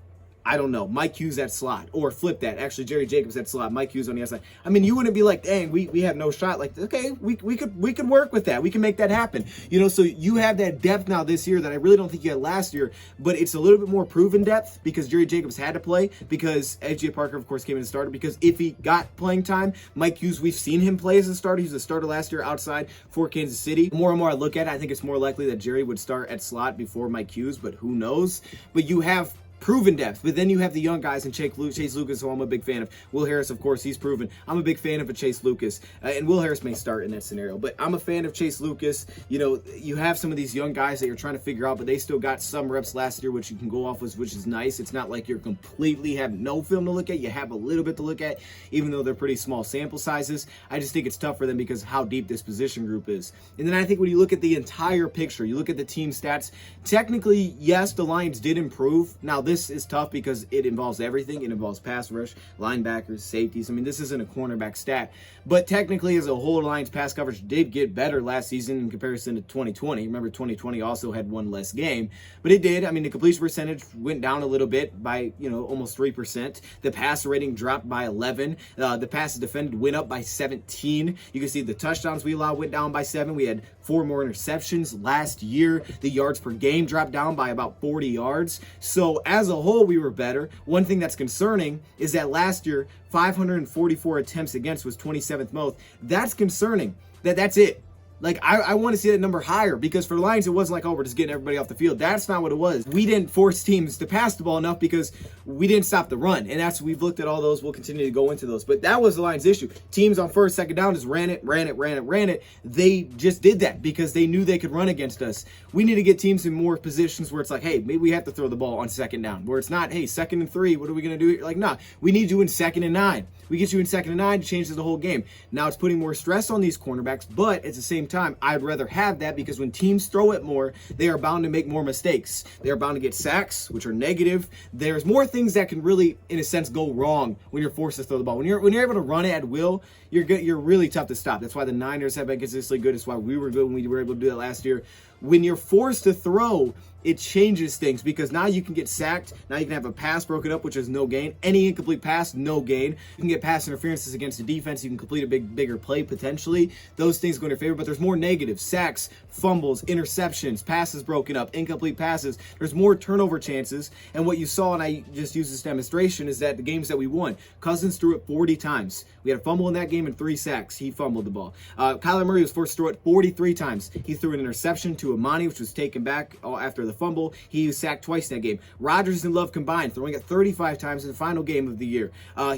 I don't know, Mike Hughes at slot, or flip that. Actually, Jerry Jacobs at slot, Mike Hughes on the outside. I mean, you wouldn't be like, dang, we have no shot. Like, okay, we could work with that. We can make that happen. You know, so you have that depth now this year that I really don't think you had last year, but it's a little bit more proven depth because Jerry Jacobs had to play, because A.J. Parker, of course, came in and started, because if he got playing time, Mike Hughes, we've seen him play as a starter. He was a starter last year outside for Kansas City. The more and more I look at it, I think it's more likely that Jerry would start at slot before Mike Hughes, but who knows? But you have proven depth, but then you have the young guys in Chase Lucas, who I'm a big fan of. Will Harris, of course, he's proven. I'm a big fan of a Chase Lucas, and Will Harris may start in that scenario, but I'm a fan of Chase Lucas. You know, you have some of these young guys that you're trying to figure out, but they still got some reps last year, which you can go off with, which is nice. It's not like you're completely have no film to look at. You have a little bit to look at, even though they're pretty small sample sizes. I just think it's tough for them because of how deep this position group is. And then I think when you look at the entire picture, you look at the team stats, technically, yes, the Lions did improve. Now, this is tough because it involves everything. It involves pass rush, linebackers, safeties. I mean, this isn't a cornerback stat, but technically as a whole, Lions pass coverage did get better last season in comparison to 2020. Remember, 2020 also had one less game, but it did. I mean, the completion percentage went down a little bit by, you know, almost 3%. The pass rating dropped by 11. The passes defended went up by 17. You can see the touchdowns we allowed went down by 7. We had 4 more interceptions last year. The yards per game dropped down by about 40 yards. So as a whole, we were better. One thing that's concerning is that last year, 544 attempts against was 27th most. That's concerning. That's it. Like, I want to see that number higher, because for the Lions, it wasn't like, oh, we're just getting everybody off the field. That's not what it was. We didn't force teams to pass the ball enough because we didn't stop the run. And that's, we've looked at all those. We'll continue to go into those. But that was the Lions' issue. Teams on first, second down just ran it. They just did that because they knew they could run against us. We need to get teams in more positions where it's like, hey, maybe we have to throw the ball on second down. Where it's not, hey, 2nd and 3, what are we going to do? Like, nah, we need you in 2nd and 9. We get you in 2nd and 9, it changes the whole game. Now it's putting more stress on these cornerbacks, but at the same time, I'd rather have that because when teams throw it more, they are bound to make more mistakes. They are bound to get sacks, which are negative. There's more things that can really, in a sense, go wrong when you're forced to throw the ball. When you're able to run it at will, you're really tough to stop. That's why the Niners have been consistently good. It's why we were good when we were able to do that last year. When you're forced to throw, it changes things because now you can get sacked. Now you can have a pass broken up, which is no gain. Any incomplete pass, no gain. You can get pass interferences against the defense. You can complete a bigger play potentially. Those things go in your favor, but there's more negatives. Sacks, fumbles, interceptions, passes broken up, incomplete passes. There's more turnover chances. And what you saw, and I just used this demonstration, is that the games that we won, Cousins threw it 40 times. We had a fumble in that game and 3 sacks. He fumbled the ball. Kyler Murray was forced to throw it 43 times. He threw an interception to Amani, which was taken back after the fumble. He was sacked twice in that game. Rodgers and Love combined, throwing it 35 times in the final game of the year.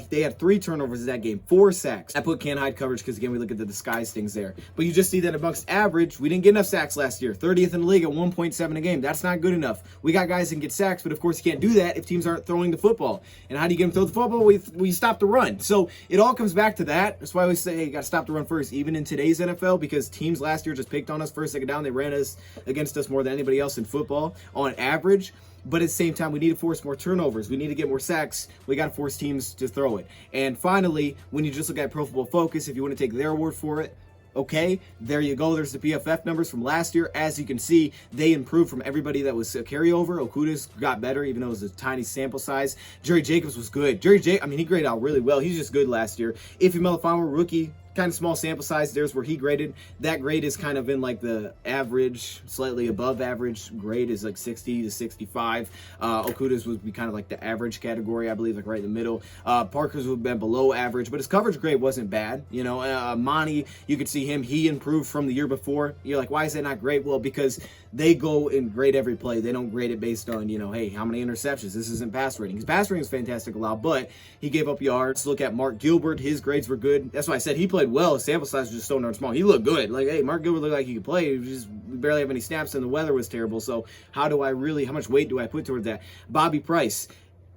They had 3 turnovers in that game, 4 sacks. I put can't hide coverage because, again, we look at the disguise things there. But you just see that amongst average, we didn't get enough sacks last year. 30th in the league at 1.7 a game. That's not good enough. We got guys that can get sacks, but of course you can't do that if teams aren't throwing the football. And how do you get them to throw the football? We stop the run. So it all comes back to that. That's why we say, hey, you got to stop the run first, even in today's NFL, because teams last year just picked on us first, second down. They ran us against us more than anybody else in football on average. But at the same time, we need to force more turnovers. We need to get more sacks. We got to force teams to throw it. And finally, when you just look at Pro Football Focus, if you want to take their word for it, okay, there you go. There's the PFF numbers from last year. As you can see, they improved from everybody that was a carryover. Okudah's got better, even though it was a tiny sample size. Jerry Jacobs was good. He graded out really well. He's just good last year. Iffy Melifonwu, rookie, kind of small sample size. There's where he graded. That grade is kind of in like the average, slightly above average grade is like 60 to 65. Okudah's would be kind of like the average category, I believe, like right in the middle. Parker's would have been below average, but his coverage grade wasn't bad. You know, Monty, you could see him. He improved from the year before. You're like, why is that not great? Well, because they go and grade every play. They don't grade it based on, you know, hey, how many interceptions? This isn't pass rating. His pass rating is fantastic allowed, but he gave up yards. Look at Mark Gilbert. His grades were good. That's why I said he played well. His sample size was just so darn small. He looked good. Like, hey, Mark Gilbert looked like he could play. We barely have any snaps and the weather was terrible. So how much weight do I put toward that? Bobby Price.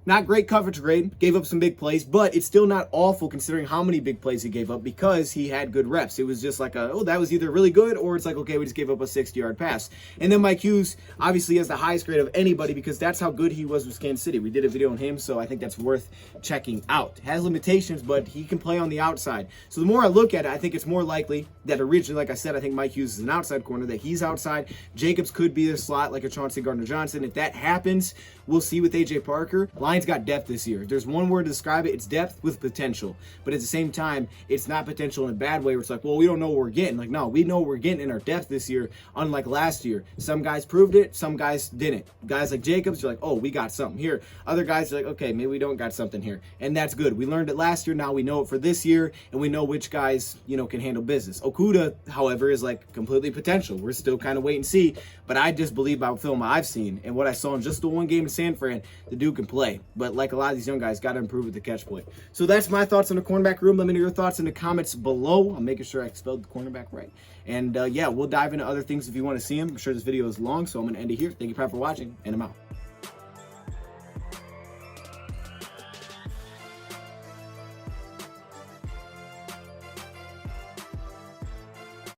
Not great coverage grade, gave up some big plays, but it's still not awful considering how many big plays he gave up because he had good reps. It was just like that was either really good or it's like, okay, we just gave up a 60-yard pass. And then Mike Hughes obviously has the highest grade of anybody because that's how good he was with Kansas City. We did a video on him, so I think that's worth checking out. Has limitations, but he can play on the outside. So the more I look at it, I think it's more likely that originally, like I said, I think Mike Hughes is an outside corner, that he's outside. Jacobs could be the slot like a Chauncey Gardner-Johnson. If that happens, we'll see with A.J. Parker. Lions got depth this year. If there's one word to describe it, it's depth with potential. But at the same time, it's not potential in a bad way where it's like, well, we don't know what we're getting. Like, no, we know what we're getting in our depth this year, unlike last year. Some guys proved it, some guys didn't. Guys like Jacobs, you're like, oh, we got something here. Other guys are like, okay, maybe we don't got something here. And that's good. We learned it last year, now we know it for this year, and we know which guys, can handle business. Okuda, however, is like completely potential. We're still kind of wait and see, but I just believe by film I've seen and what I saw in just the one game in San Fran, the dude can play. But like a lot of these young guys, got to improve with the catch point. So that's my thoughts on the cornerback room. Let me know your thoughts in the comments below. I'm making sure I spelled the cornerback right. And yeah, we'll dive into other things if you want to see them. I'm sure this video is long, so I'm going to end it here. Thank you for watching, and I'm out.